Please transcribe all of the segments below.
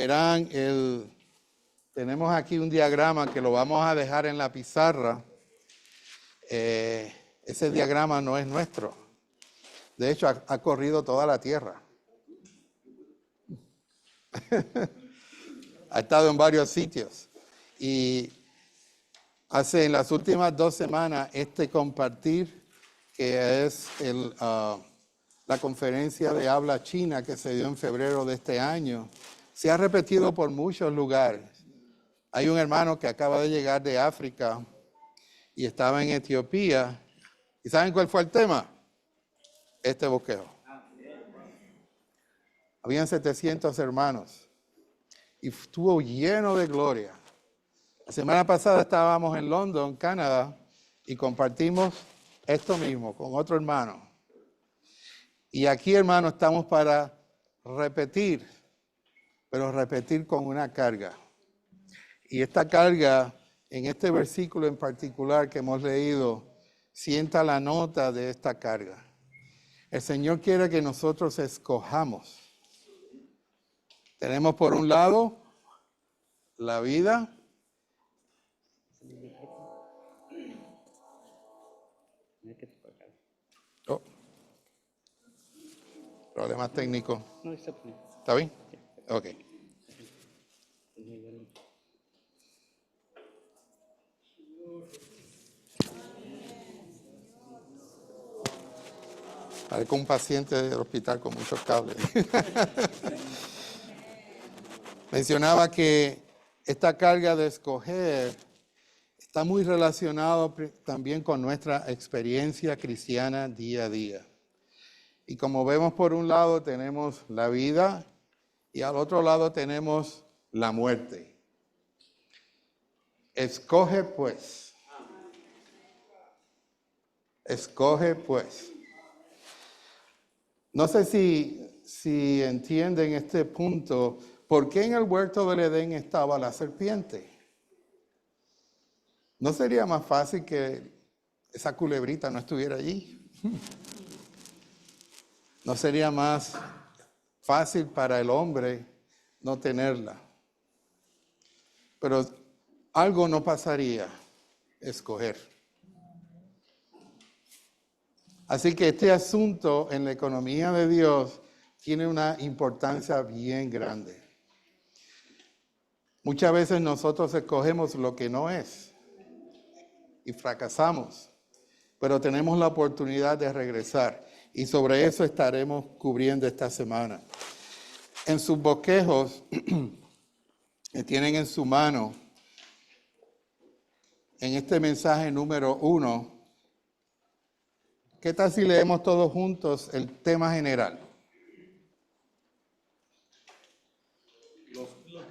verán, tenemos aquí un diagrama que lo vamos a dejar en la pizarra. Ese diagrama no es nuestro. De hecho, ha corrido toda la tierra. Ha estado en varios sitios. Y en las últimas 2 semanas, compartir, que es la conferencia de habla china que se dio en febrero de este año, se ha repetido por muchos lugares. Hay un hermano que acaba de llegar de África y estaba en Etiopía. ¿Y saben cuál fue el tema? Este bosquejo. Habían 700 hermanos y estuvo lleno de gloria. La semana pasada estábamos en London, Canadá, y compartimos esto mismo con otro hermano. Y aquí, hermano, estamos para repetir, pero repetir con una carga. Y esta carga, en este versículo en particular que hemos leído, sienta la nota de esta carga. El Señor quiere que nosotros escojamos. Tenemos por un lado la vida. Oh. Problemas técnicos. ¿Está bien? Ok. Parezco un paciente del hospital con muchos cables. Mencionaba que esta carga de escoger está muy relacionado también con nuestra experiencia cristiana día a día. Y como vemos, por un lado tenemos la vida y al otro lado tenemos la muerte. Escoge pues. Escoge pues. No sé si entienden este punto. ¿Por qué en el huerto del Edén estaba la serpiente? ¿No sería más fácil que esa culebrita no estuviera allí? ¿No sería más fácil para el hombre no tenerla? Pero algo no pasaría, escoger. Así que este asunto en la economía de Dios tiene una importancia bien grande. Muchas veces nosotros escogemos lo que no es y fracasamos, pero tenemos la oportunidad de regresar y sobre eso estaremos cubriendo esta semana. En sus bosquejos que tienen en su mano, en este mensaje número 1, ¿qué tal si leemos todos juntos el tema general?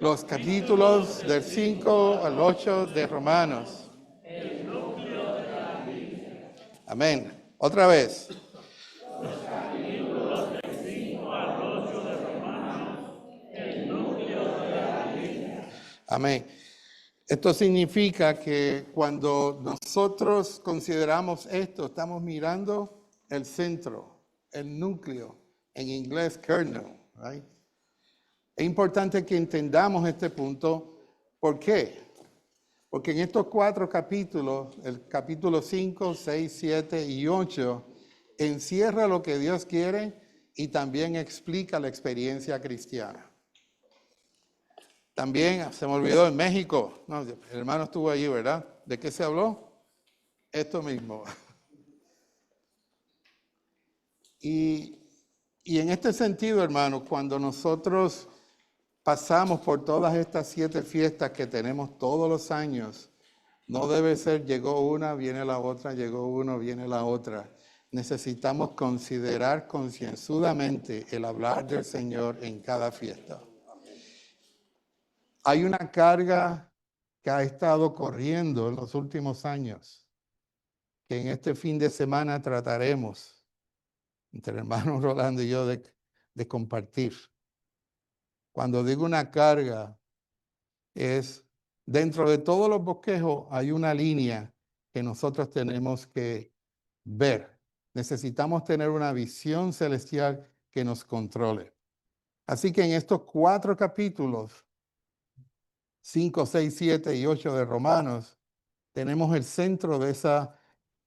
Los capítulos del 5 al 8 de Romanos. El núcleo de la Biblia. Amén. Otra vez. Los capítulos del 5 al 8 de Romanos. El núcleo de la Biblia. Amén. Esto significa que cuando nosotros consideramos esto, estamos mirando el centro, el núcleo, en inglés kernel, right? Es importante que entendamos este punto. ¿Por qué? Porque en estos 4 capítulos, el capítulo 5, 6, 7 y 8, encierra lo que Dios quiere y también explica la experiencia cristiana. También, se me olvidó, en México, no, el hermano estuvo allí, ¿verdad? ¿De qué se habló? Esto mismo. Y en este sentido, hermanos, cuando nosotros pasamos por todas estas 7 fiestas que tenemos todos los años, no debe ser llegó una, viene la otra, llegó uno, viene la otra. Necesitamos considerar concienzudamente el hablar del Señor en cada fiesta. Hay una carga que ha estado corriendo en los últimos años, que en este fin de semana trataremos, entre el hermano Rolando y yo, de compartir. Cuando digo una carga, es dentro de todos los bosquejos hay una línea que nosotros tenemos que ver. Necesitamos tener una visión celestial que nos controle. Así que en estos 4 capítulos, 5, 6, 7 y 8 de Romanos, tenemos el centro de esa,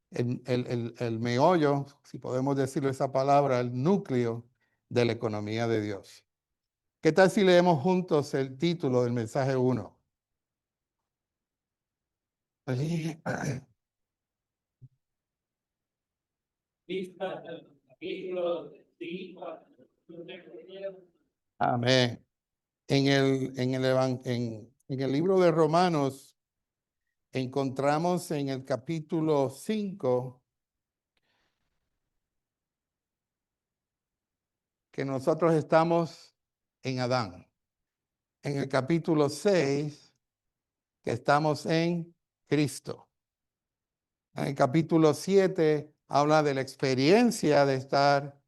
el meollo, si podemos decirlo esa palabra, el núcleo de la economía de Dios. ¿Qué tal si leemos juntos el título del mensaje 1? Amén. En el libro de Romanos encontramos en el capítulo 5 que nosotros estamos en Adán. En el capítulo 6 que estamos en Cristo. En el capítulo 7 habla de la experiencia de estar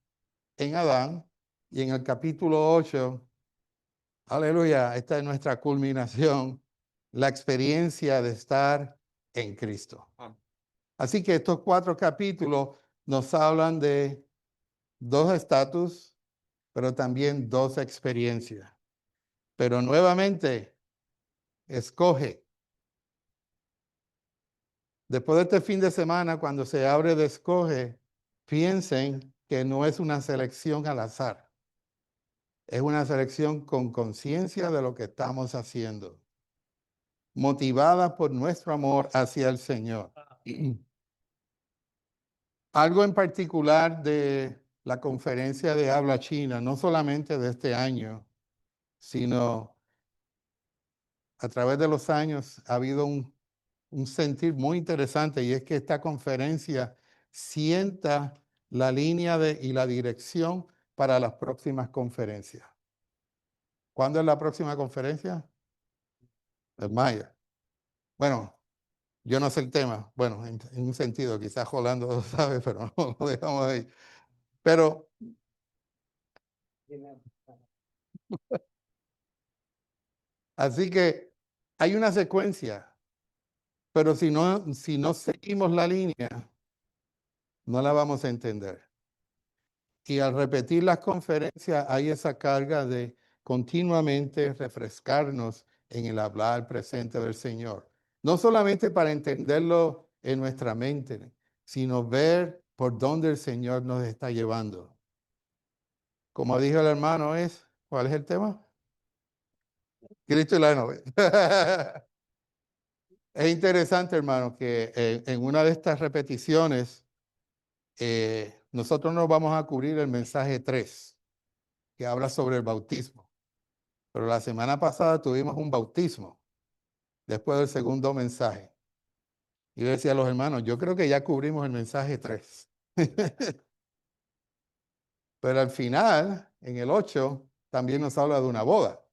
en Adán. Y en el capítulo 8, aleluya, esta es nuestra culminación, la experiencia de estar en Cristo. Así que estos 4 capítulos nos hablan de 2 estatus, pero también 2 experiencias. Pero nuevamente, escoge. Después de este fin de semana, cuando se abre de escoge, piensen que no es una selección al azar. Es una selección con conciencia de lo que estamos haciendo, motivada por nuestro amor hacia el Señor. Algo en particular de la conferencia de habla china, no solamente de este año, sino a través de los años ha habido un sentir muy interesante, y es que esta conferencia sienta la línea y la dirección para las próximas conferencias. ¿Cuándo es la próxima conferencia? En mayo. Bueno, yo no sé el tema. Bueno, en un sentido, quizás Jolando lo sabe, pero no lo dejamos ahí. Pero así que hay una secuencia, pero si no seguimos la línea, no la vamos a entender. Y al repetir las conferencias hay esa carga de continuamente refrescarnos en el hablar presente del Señor. No solamente para entenderlo en nuestra mente, sino ver por dónde el Señor nos está llevando. Como dijo el hermano, ¿cuál es el tema? Cristo y la novia. Es interesante, hermano, que en una de estas repeticiones, nosotros nos vamos a cubrir el mensaje 3, que habla sobre el bautismo. Pero la semana pasada tuvimos un bautismo, después del segundo mensaje. Y yo decía a los hermanos, yo creo que ya cubrimos el mensaje 3. Pero al final, en el 8, también nos habla de una boda.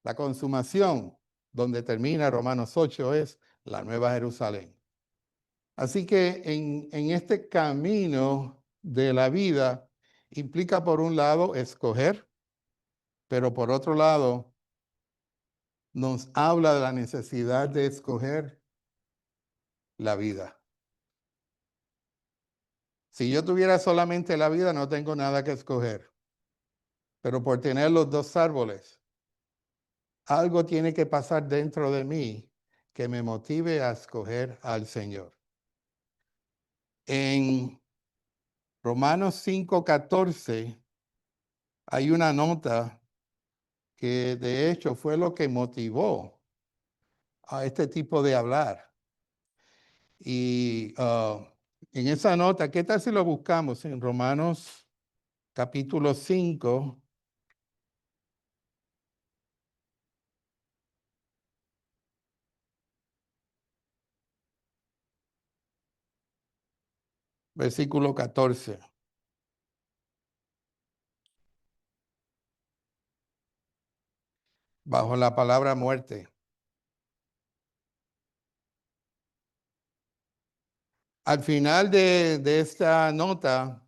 La consumación, donde termina Romanos 8, es la Nueva Jerusalén. Así que en este camino de la vida implica por un lado escoger, pero por otro lado nos habla de la necesidad de escoger la vida. Si yo tuviera solamente la vida, no tengo nada que escoger. Pero por tener los 2 árboles, algo tiene que pasar dentro de mí que me motive a escoger al Señor. En Romanos 5:14 hay una nota que de hecho fue lo que motivó a este tipo de hablar. Y en esa nota, ¿qué tal si lo buscamos en Romanos capítulo 5? Versículo 14. Bajo la palabra muerte. Al final de esta nota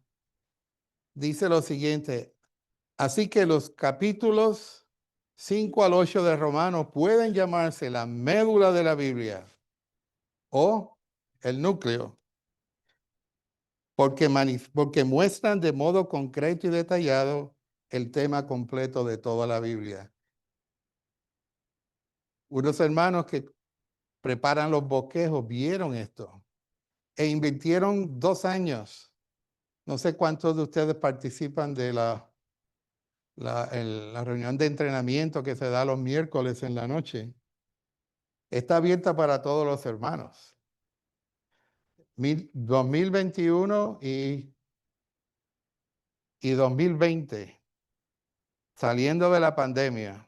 dice lo siguiente: así que los capítulos 5 al 8 de Romanos pueden llamarse la médula de la Biblia o el núcleo porque muestran de modo concreto y detallado el tema completo de toda la Biblia. Unos hermanos que preparan los bosquejos vieron esto e invirtieron 2 años. No sé cuántos de ustedes participan de la reunión de entrenamiento que se da los miércoles en la noche. Está abierta para todos los hermanos. 2021 y 2020, saliendo de la pandemia,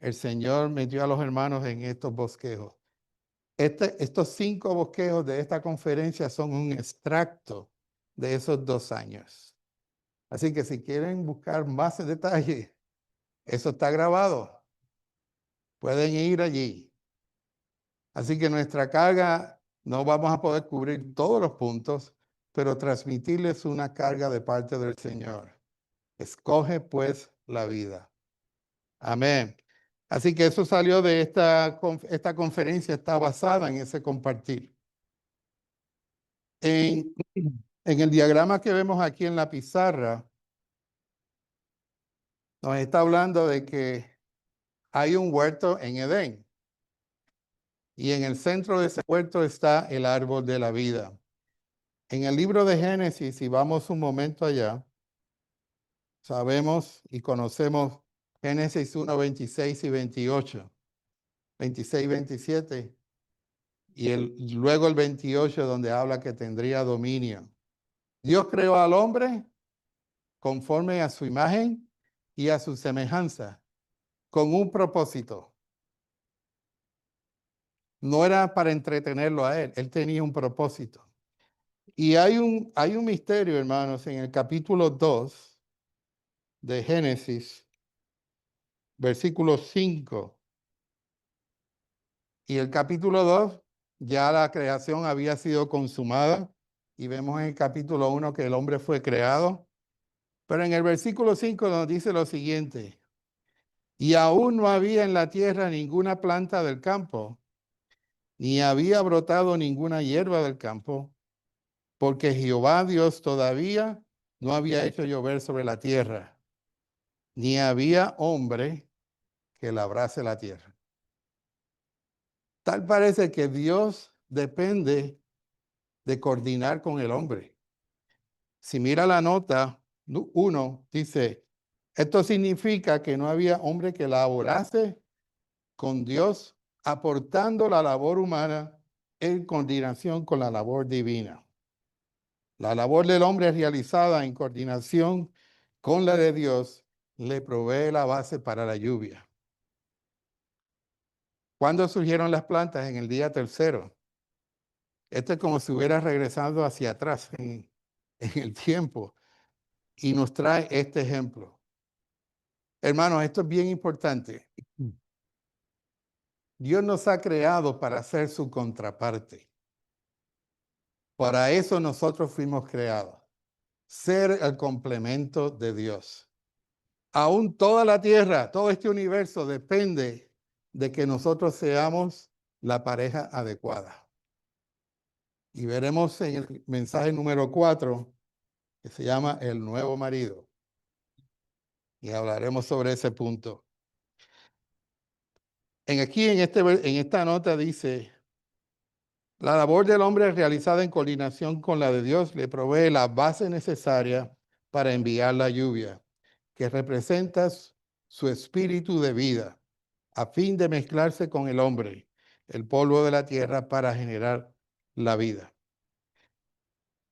el Señor metió a los hermanos en estos bosquejos. Estos 5 bosquejos de esta conferencia son un extracto de esos 2 años. Así que si quieren buscar más detalles, eso está grabado. Pueden ir allí. Así que nuestra carga, no vamos a poder cubrir todos los puntos, pero transmitirles una carga de parte del Señor. Escoge pues la vida. Amén. Así que eso salió de esta conferencia, está basada en ese compartir. En el diagrama que vemos aquí en la pizarra, nos está hablando de que hay un huerto en Edén. Y en el centro de ese huerto está el árbol de la vida. En el libro de Génesis, si vamos un momento allá, sabemos y conocemos Génesis 1, 26 y 28, 26 y 27, y luego el 28 donde habla que tendría dominio. Dios creó al hombre conforme a su imagen y a su semejanza, con un propósito. No era para entretenerlo a él, él tenía un propósito. Y hay un misterio, hermanos, en el capítulo 2 de Génesis, versículo 5. Y el capítulo 2, ya la creación había sido consumada. Y vemos en el capítulo 1 que el hombre fue creado. Pero en el versículo 5 nos dice lo siguiente. Y aún no había en la tierra ninguna planta del campo, ni había brotado ninguna hierba del campo, porque Jehová Dios todavía no había hecho llover sobre la tierra, ni había hombre que labrase la tierra. Tal parece que Dios depende de coordinar con el hombre. Si mira la nota 1, dice, esto significa que no había hombre que laborase con Dios, aportando la labor humana en coordinación con la labor divina. La labor del hombre realizada en coordinación con la de Dios le provee la base para la lluvia. ¿Cuándo surgieron las plantas? En el día tercero. Esto es como si hubiera regresado hacia atrás en el tiempo y nos trae este ejemplo. Hermanos, esto es bien importante. Dios nos ha creado para ser su contraparte. Para eso nosotros fuimos creados. Ser el complemento de Dios. Aún toda la tierra, todo este universo depende de que nosotros seamos la pareja adecuada. Y veremos en el mensaje número 4, que se llama El Nuevo Marido. Y hablaremos sobre ese punto. En esta nota dice, la labor del hombre realizada en coordinación con la de Dios le provee la base necesaria para enviar la lluvia, que representa su espíritu de vida, a fin de mezclarse con el hombre, el polvo de la tierra, para generar la vida.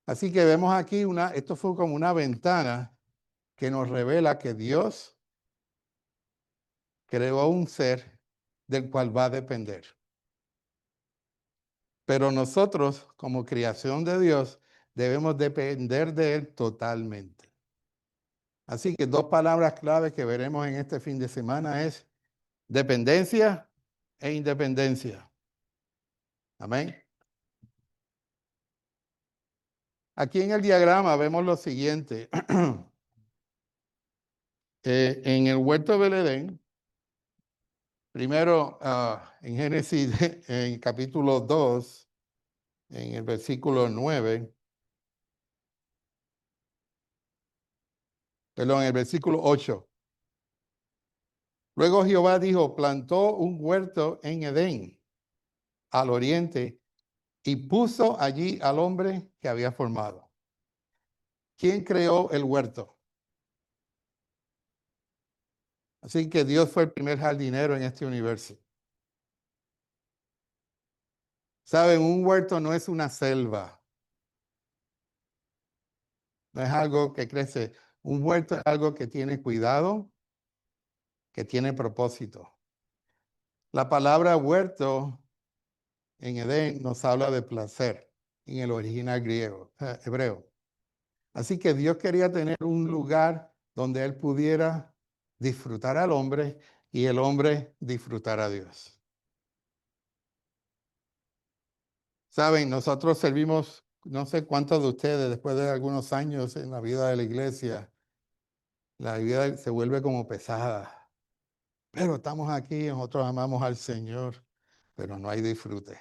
Así que vemos aquí esto fue como una ventana que nos revela que Dios creó un ser del cual va a depender. Pero nosotros, como creación de Dios, debemos depender de Él totalmente. Así que 2 palabras clave que veremos en este fin de semana es dependencia e independencia. Amén. Aquí en el diagrama vemos lo siguiente. En el huerto del Edén, primero en Génesis, en capítulo 2, en el versículo 9, Perdón, en el versículo 8. Luego Jehová dijo, plantó un huerto en Edén, al oriente, y puso allí al hombre que había formado. ¿Quién creó el huerto? Así que Dios fue el primer jardinero en este universo. Saben, un huerto no es una selva, no es algo que crece. Un huerto es algo que tiene cuidado, que tiene propósito. La palabra huerto en Edén nos habla de placer en el original griego, hebreo. Así que Dios quería tener un lugar donde él pudiera disfrutar al hombre y el hombre disfrutar a Dios. Saben, nosotros servimos, no sé cuántos de ustedes, después de algunos años en la vida de la iglesia, la vida se vuelve como pesada. Pero estamos aquí, nosotros amamos al Señor, pero no hay disfrute.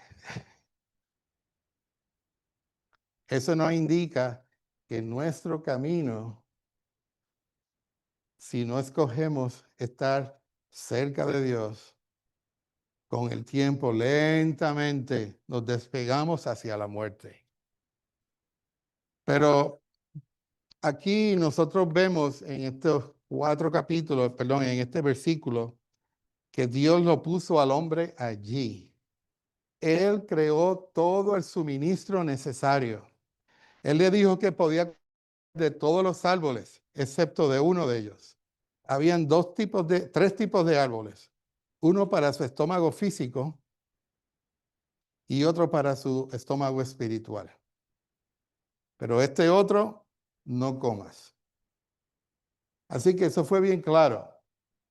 Eso nos indica que nuestro camino, si no escogemos estar cerca de Dios, con el tiempo lentamente nos despegamos hacia la muerte. Pero aquí nosotros vemos en estos 4 capítulos, perdón, en este versículo, que Dios lo puso al hombre allí. Él creó todo el suministro necesario. Él le dijo que podía comer de todos los árboles, excepto de uno de ellos. Habían 3 tipos de árboles. Uno para su estómago físico y otro para su estómago espiritual. Pero este otro, no comas. Así que eso fue bien claro.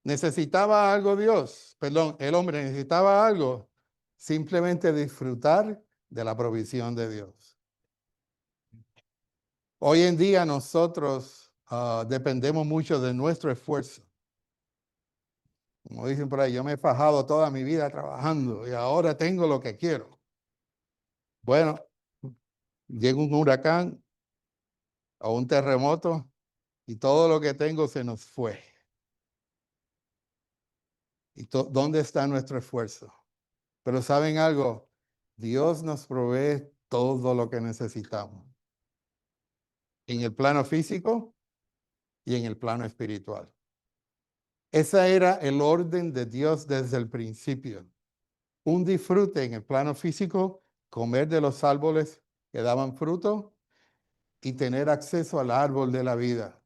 ¿Necesitaba algo Dios? Perdón, el hombre necesitaba algo. Simplemente disfrutar de la provisión de Dios. Hoy en día nosotros dependemos mucho de nuestro esfuerzo. Como dicen por ahí, yo me he fajado toda mi vida trabajando y ahora tengo lo que quiero. Bueno, llega un huracán o un terremoto y todo lo que tengo se nos fue. ¿Y dónde está nuestro esfuerzo? Pero ¿saben algo? Dios nos provee todo lo que necesitamos. En el plano físico y en el plano espiritual. Ese era el orden de Dios desde el principio. Un disfrute en el plano físico, comer de los árboles que daban fruto y tener acceso al árbol de la vida.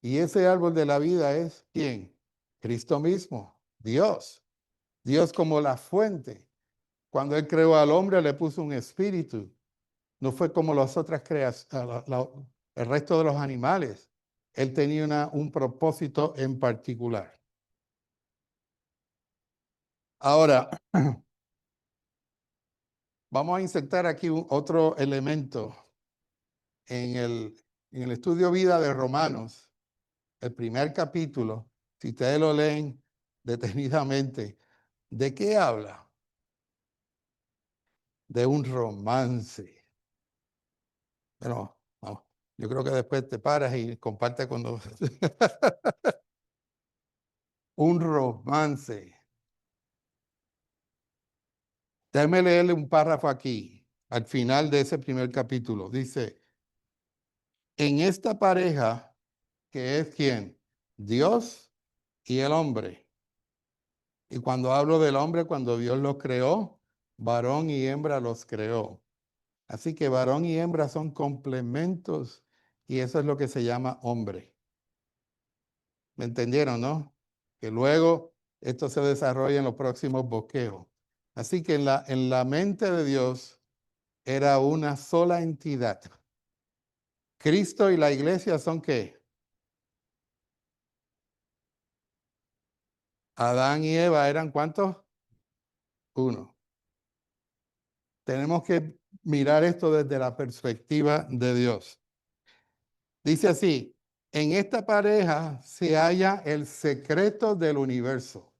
Y ese árbol de la vida es ¿quién? Cristo mismo, Dios. Dios como la fuente. Cuando Él creó al hombre, le puso un espíritu. No fue como las otras creaciones, el resto de los animales. Él tenía un propósito en particular. Ahora, vamos a insertar aquí otro elemento en el estudio vida de Romanos, el primer capítulo. Si ustedes lo leen detenidamente, ¿de qué habla? De un romance. Bueno, vamos, yo creo que después te paras y compartes con nosotros. Un romance. Déjame leerle un párrafo aquí, al final de ese primer capítulo. Dice, en esta pareja, que es ¿quién? Dios y el hombre. Y cuando hablo del hombre, cuando Dios los creó, varón y hembra los creó. Así que varón y hembra son complementos y eso es lo que se llama hombre. ¿Me entendieron, no? Que luego esto se desarrolla en los próximos bosquejos. Así que en la mente de Dios era una sola entidad. Cristo y la iglesia son ¿qué? Adán y Eva eran ¿cuántos? Uno. Tenemos que mirar esto desde la perspectiva de Dios. Dice así, en esta pareja se halla el secreto del universo.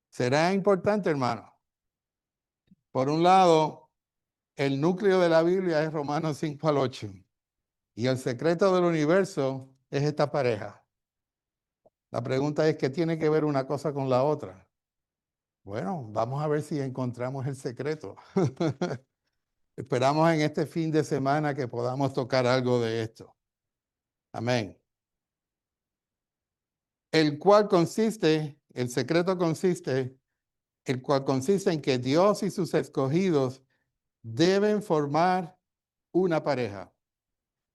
¿Será importante, hermano? Por un lado, el núcleo de la Biblia es Romanos 5 al 8. Y el secreto del universo es esta pareja. La pregunta es, ¿qué tiene que ver una cosa con la otra? Bueno, vamos a ver si encontramos el secreto. Esperamos en este fin de semana que podamos tocar algo de esto. Amén. El secreto consiste, el cual consiste en que Dios y sus escogidos deben formar una pareja.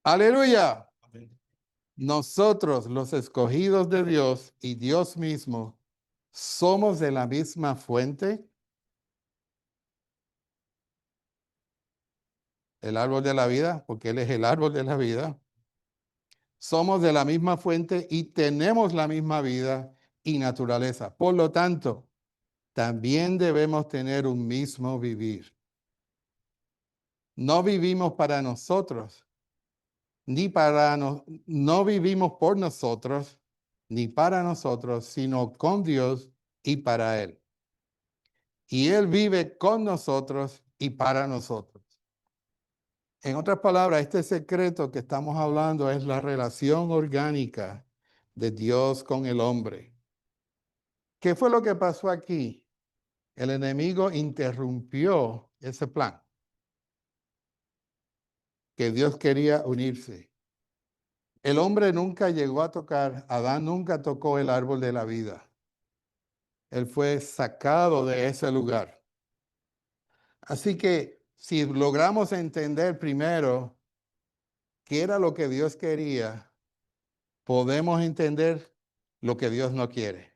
Aleluya. Nosotros, los escogidos de Dios y Dios mismo, somos de la misma fuente, el árbol de la vida, porque Él es el árbol de la vida. Somos de la misma fuente y tenemos la misma vida y naturaleza. Por lo tanto, también debemos tener un mismo vivir. No vivimos para nosotros, no vivimos por nosotros, ni para nosotros, sino con Dios y para Él. Y Él vive con nosotros y para nosotros. En otras palabras, este secreto que estamos hablando es la relación orgánica de Dios con el hombre. ¿Qué fue lo que pasó aquí? El enemigo interrumpió ese plan, que Dios quería unirse. El hombre nunca llegó a tocar, Adán nunca tocó el árbol de la vida. Él fue sacado de ese lugar. Así que si logramos entender primero qué era lo que Dios quería, podemos entender lo que Dios no quiere.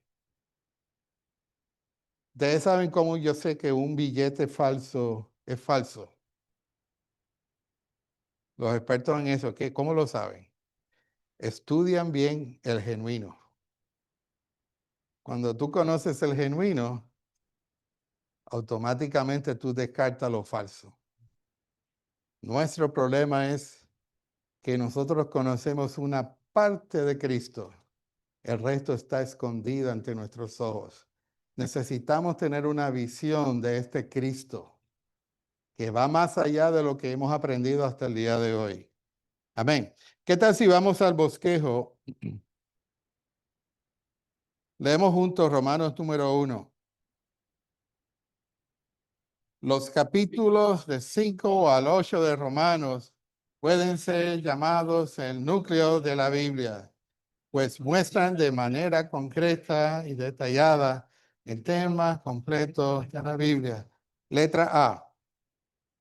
Ustedes saben cómo yo sé que un billete falso es falso. Los expertos en eso, ¿cómo lo saben? Estudian bien el genuino. Cuando tú conoces el genuino, automáticamente tú descartas lo falso. Nuestro problema es que nosotros conocemos una parte de Cristo. El resto está escondido ante nuestros ojos. Necesitamos tener una visión de este Cristo que va más allá de lo que hemos aprendido hasta el día de hoy. Amén. ¿Qué tal si vamos al bosquejo? Leemos juntos Romanos número 1. Los capítulos de 5 al 8 de Romanos pueden ser llamados el núcleo de la Biblia, pues muestran de manera concreta y detallada el tema completo de la Biblia. Letra A.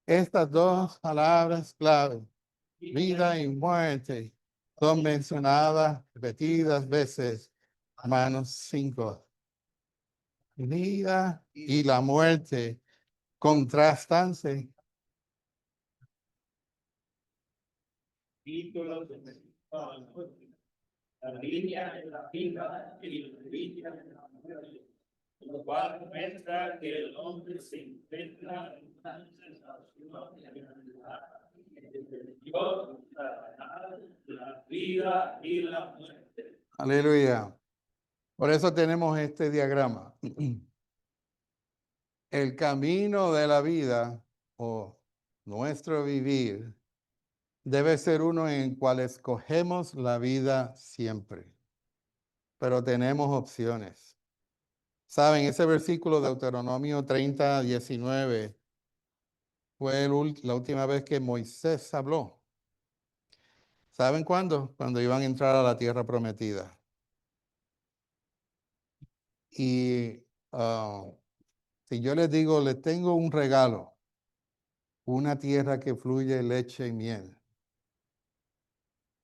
Estas dos palabras clave, vida y muerte, son mencionadas repetidas veces. Romanos 5. Vida y la muerte contrastanse. La Biblia es la vida y la Biblia es la muerte, lo cual muestra que el hombre se encuentra en una sensación de Dios, la vida y la muerte. Aleluya. Por eso tenemos este diagrama. El camino de la vida o nuestro vivir debe ser uno en el cual escogemos la vida siempre, pero tenemos opciones. Saben, ese versículo de Deuteronomio 30:19 fue la última vez que Moisés habló. ¿Saben cuándo? Cuando iban a entrar a la tierra prometida. Y si yo les digo, les tengo un regalo, una tierra que fluye leche y miel,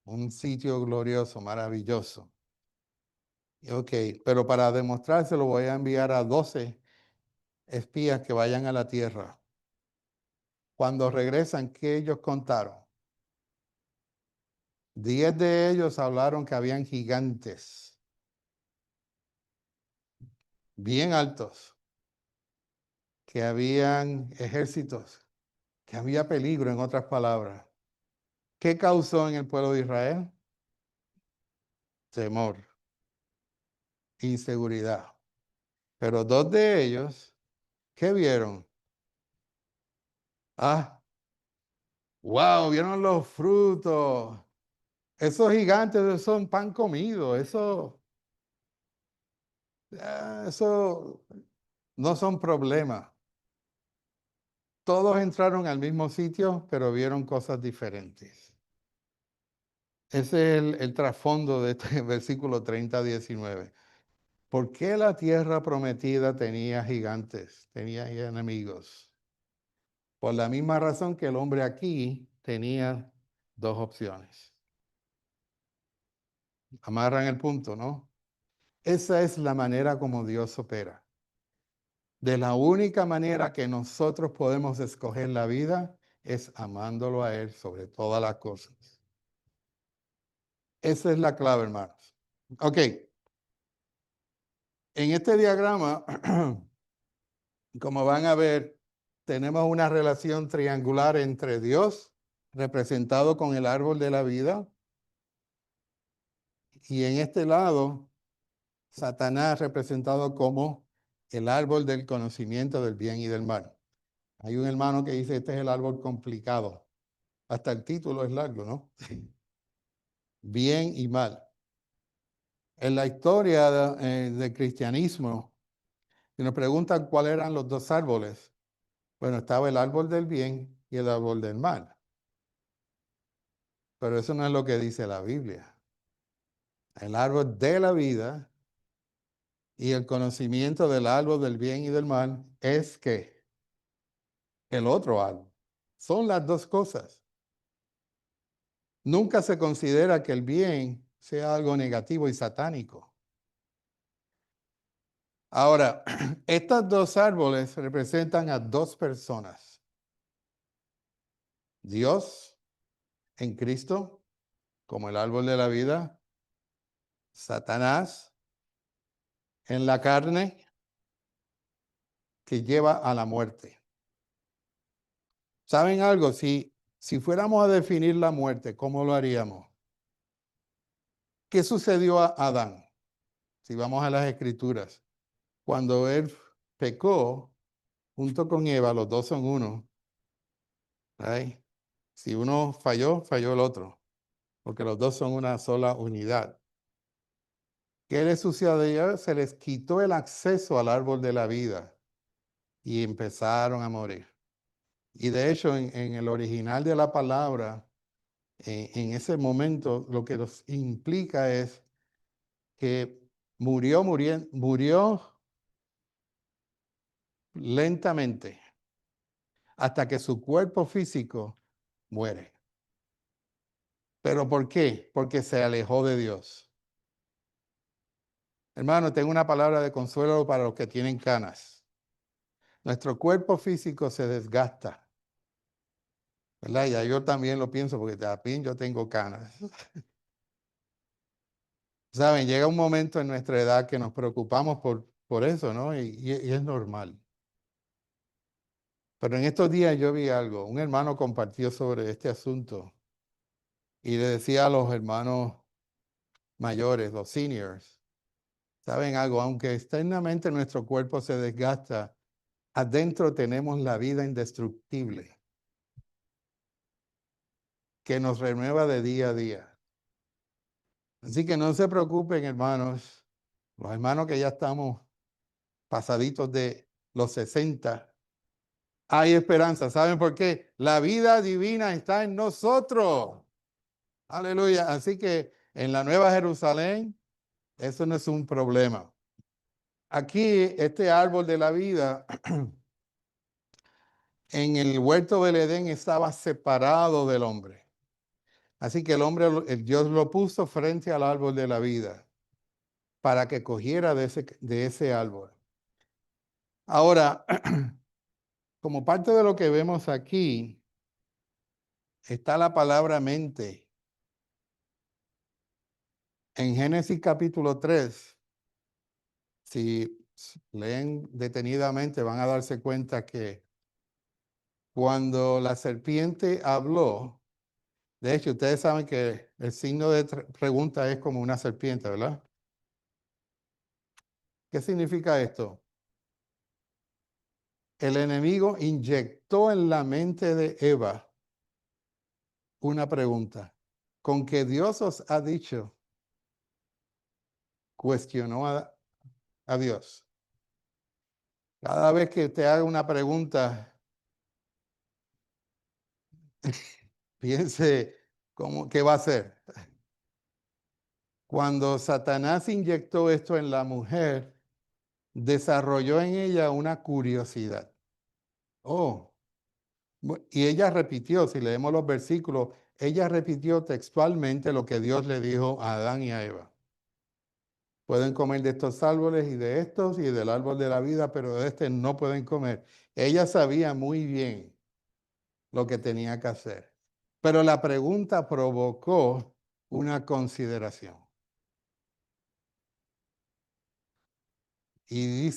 un sitio glorioso, maravilloso. Ok, pero para demostrárselo voy a enviar a 12 espías que vayan a la tierra. Cuando regresan, ¿qué ellos contaron? 10 de ellos hablaron que habían gigantes, bien altos, que habían ejércitos, que había peligro, en otras palabras. ¿Qué causó en el pueblo de Israel? Temor, inseguridad. Pero 2 de ellos, ¿qué vieron? Ah, wow, vieron los frutos. Esos gigantes son pan comido, eso no son problemas. Todos entraron al mismo sitio, pero vieron cosas diferentes. Ese es el trasfondo de este versículo 30-19. ¿Por qué la tierra prometida tenía gigantes, tenía enemigos? Por la misma razón que el hombre aquí tenía dos opciones. Amarran el punto, ¿no? Esa es la manera como Dios opera. De la única manera que nosotros podemos escoger la vida es amándolo a Él sobre todas las cosas. Esa es la clave, hermanos. Ok, en este diagrama, como van a ver, tenemos una relación triangular entre Dios, representado con el árbol de la vida, y en este lado, Satanás, representado como el árbol del conocimiento del bien y del mal. Hay un hermano que dice, este es el árbol complicado. Hasta el título es largo, ¿no? Bien y mal. En la historia del cristianismo, si nos preguntan cuáles eran los dos árboles, bueno, estaba el árbol del bien y el árbol del mal. Pero eso no es lo que dice la Biblia. El árbol de la vida y el conocimiento del árbol del bien y del mal es que el otro árbol. Son las dos cosas. Nunca se considera que el bien sea algo negativo y satánico. Ahora, estos dos árboles representan a dos personas. Dios en Cristo, como el árbol de la vida. Satanás en la carne, que lleva a la muerte. ¿Saben algo? Si fuéramos a definir la muerte, ¿cómo lo haríamos? ¿Qué sucedió a Adán? Si vamos a las escrituras. Cuando él pecó, junto con Eva, los dos son uno. ¿Right? Si uno falló, falló el otro, porque los dos son una sola unidad. ¿Qué les sucedió? Se les quitó el acceso al árbol de la vida y empezaron a morir. Y de hecho, en el original de la palabra, en ese momento, lo que nos implica es que murió lentamente hasta que su cuerpo físico muere. ¿Pero por qué? Porque se alejó de Dios. Hermano, tengo una palabra de consuelo para los que tienen canas. Nuestro cuerpo físico se desgasta, ¿verdad? Ya yo también lo pienso porque también yo tengo canas. Saben, llega un momento en nuestra edad que nos preocupamos por eso, ¿no? Y es normal. Pero en estos días yo vi algo. Un hermano compartió sobre este asunto y le decía a los hermanos mayores, los seniors, ¿saben algo? Aunque externamente nuestro cuerpo se desgasta, adentro tenemos la vida indestructible que nos renueva de día a día. Así que no se preocupen, hermanos. Los hermanos que ya estamos pasaditos de los 60, hay esperanza. ¿Saben por qué? La vida divina está en nosotros. Aleluya. Así que en la Nueva Jerusalén, eso no es un problema. Aquí, este árbol de la vida, en el huerto del Edén estaba separado del hombre. Así que el Dios lo puso frente al árbol de la vida para que cogiera de ese árbol. Ahora, como parte de lo que vemos aquí, está la palabra mente. En Génesis capítulo 3, si leen detenidamente, van a darse cuenta que cuando la serpiente habló, de hecho, ustedes saben que el signo de pregunta es como una serpiente, ¿verdad? ¿Qué significa esto? El enemigo inyectó en la mente de Eva una pregunta. con que Dios os ha dicho, cuestionó a Dios. Cada vez que te haga una pregunta, piense qué va a hacer. Cuando Satanás inyectó esto en la mujer, desarrolló en ella una curiosidad. Oh, y ella repitió, si leemos los versículos, ella repitió textualmente lo que Dios le dijo a Adán y a Eva. Pueden comer de estos árboles y de estos y del árbol de la vida, pero de este no pueden comer. Ella sabía muy bien lo que tenía que hacer. Pero la pregunta provocó una consideración. Y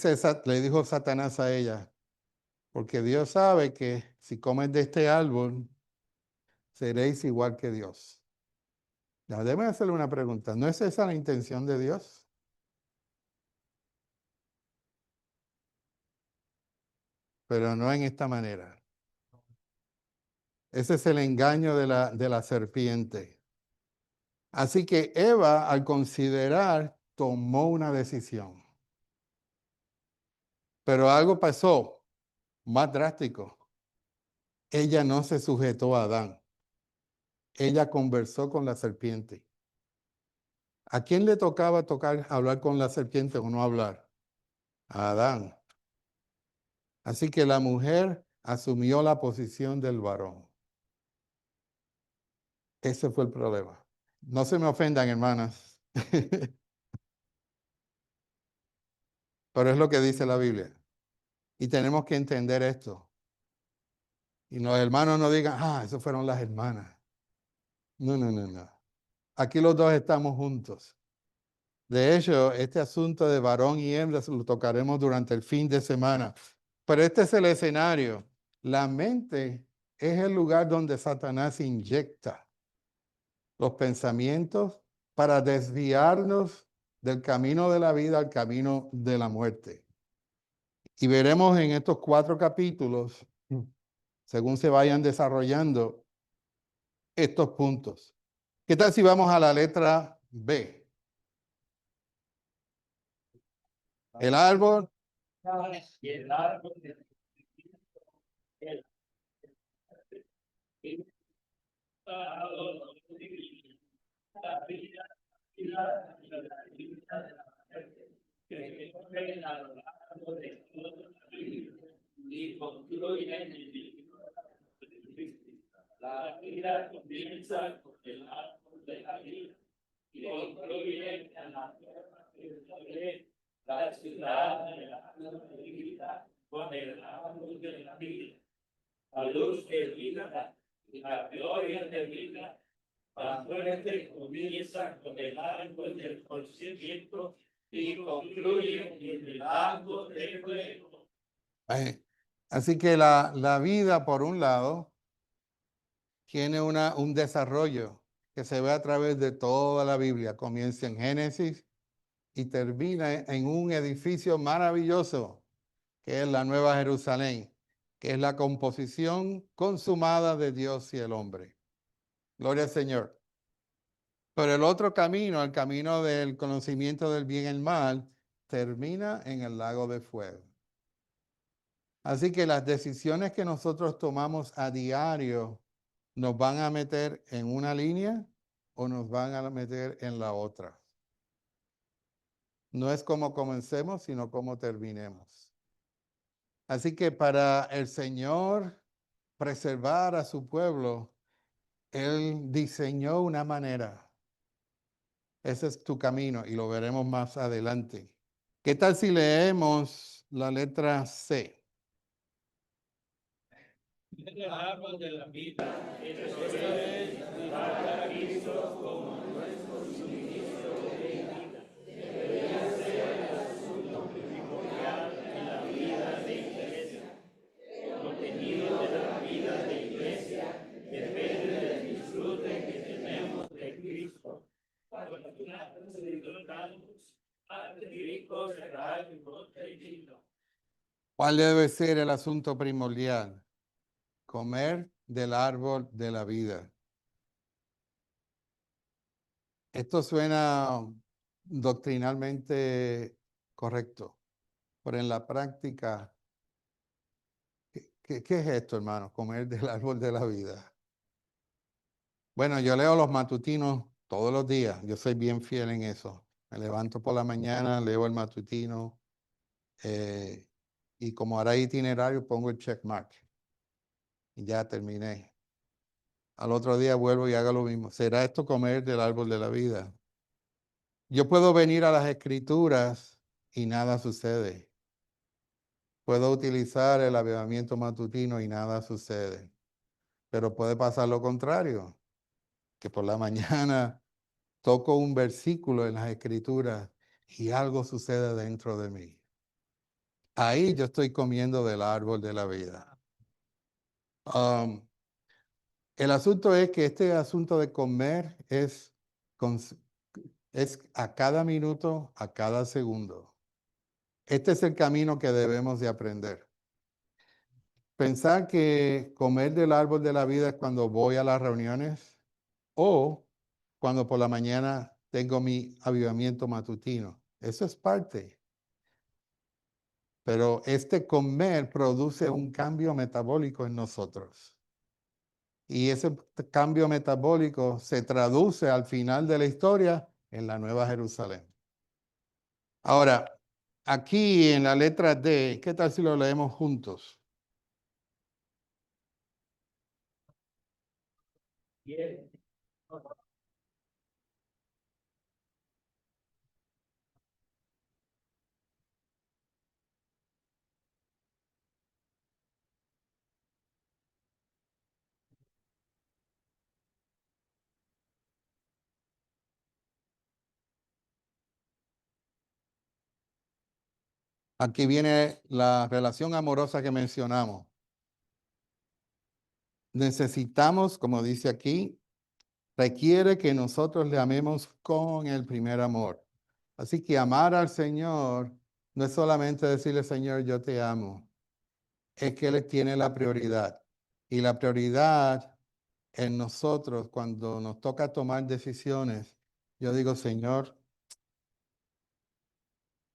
le dijo Satanás a ella, porque Dios sabe que si comes de este árbol, seréis igual que Dios. Ya, déjame hacerle una pregunta. ¿No es esa la intención de Dios? Pero no en esta manera. Ese es el engaño de la serpiente. Así que Eva, al considerar, tomó una decisión. Pero algo pasó más drástico. Ella no se sujetó a Adán. Ella conversó con la serpiente. ¿A quién le tocaba hablar con la serpiente o no hablar? A Adán. Así que la mujer asumió la posición del varón. Ese fue el problema. No se me ofendan, hermanas. Pero es lo que dice la Biblia. Y tenemos que entender esto. Y los hermanos no digan, eso fueron las hermanas. No, no, no, no. Aquí los dos estamos juntos. De hecho, este asunto de varón y hembra lo tocaremos durante el fin de semana. Pero este es el escenario. La mente es el lugar donde Satanás inyecta los pensamientos para desviarnos del camino de la vida al camino de la muerte. Y veremos en estos 4 capítulos, según se vayan desarrollando estos puntos. ¿Qué tal si vamos a la letra B? El árbol. Y el árbol de la vida y la que corren a lo largo de toda la vida y concluyen en el libro de Cristo. La vida comienza con el árbol de la vida y concluye en la tierra de la ciudad de la vida con el árbol de la vida. La luz de vida y la gloria de vida. La muerte comienza con el árbol del conocimiento y concluye en el árbol del fuego. Así que la vida, por un lado, tiene un desarrollo que se ve a través de toda la Biblia. Comienza en Génesis y termina en un edificio maravilloso, que es la Nueva Jerusalén, que es la composición consumada de Dios y el hombre. Gloria al Señor. Pero el otro camino, el camino del conocimiento del bien y el mal, termina en el lago de fuego. Así que las decisiones que nosotros tomamos a diario nos van a meter en una línea o nos van a meter en la otra. No es como comencemos, sino como terminemos. Así que para el Señor preservar a su pueblo, Él diseñó una manera. Ese es tu camino y lo veremos más adelante. ¿Qué tal si leemos la letra C? El árbol de la vida, eso es para Cristo como nuestro suministro de vida. Debería ser el asunto primordial en la vida de iglesia. El contenido de la vida de iglesia depende del disfrute que tenemos de Cristo. Cuando disfrutamos, Cristo será el contenido. ¿Cuál debe ser el asunto primordial? Comer del árbol de la vida. Esto suena doctrinalmente correcto, pero en la práctica, ¿qué es esto, hermano? Comer del árbol de la vida. Bueno, yo leo los matutinos todos los días. Yo soy bien fiel en eso. Me levanto por la mañana, leo el matutino eh, y como hará itinerario, pongo el check mark y ya terminé. Al otro día vuelvo y hago lo mismo. ¿Será esto comer del árbol de la vida? Yo puedo venir a las escrituras y nada sucede. Puedo utilizar el avivamiento matutino y nada sucede. Pero puede pasar lo contrario, que por la mañana toco un versículo en las escrituras y algo sucede dentro de mí. Ahí yo estoy comiendo del árbol de la vida. Um, el asunto es que este asunto de comer es a cada minuto, a cada segundo. Este es el camino que debemos de aprender. Pensar que comer del árbol de la vida es cuando voy a las reuniones o cuando por la mañana tengo mi avivamiento matutino. Eso es parte. Pero este comer produce un cambio metabólico en nosotros. Y ese cambio metabólico se traduce al final de la historia en la Nueva Jerusalén. Ahora, aquí en la letra D, ¿qué tal si lo leemos juntos? Bien. Aquí viene la relación amorosa que mencionamos. Necesitamos, como dice aquí, requiere que nosotros le amemos con el primer amor. Así que amar al Señor no es solamente decirle, Señor, yo te amo. Es que Él tiene la prioridad. Y la prioridad en nosotros, cuando nos toca tomar decisiones, yo digo, Señor,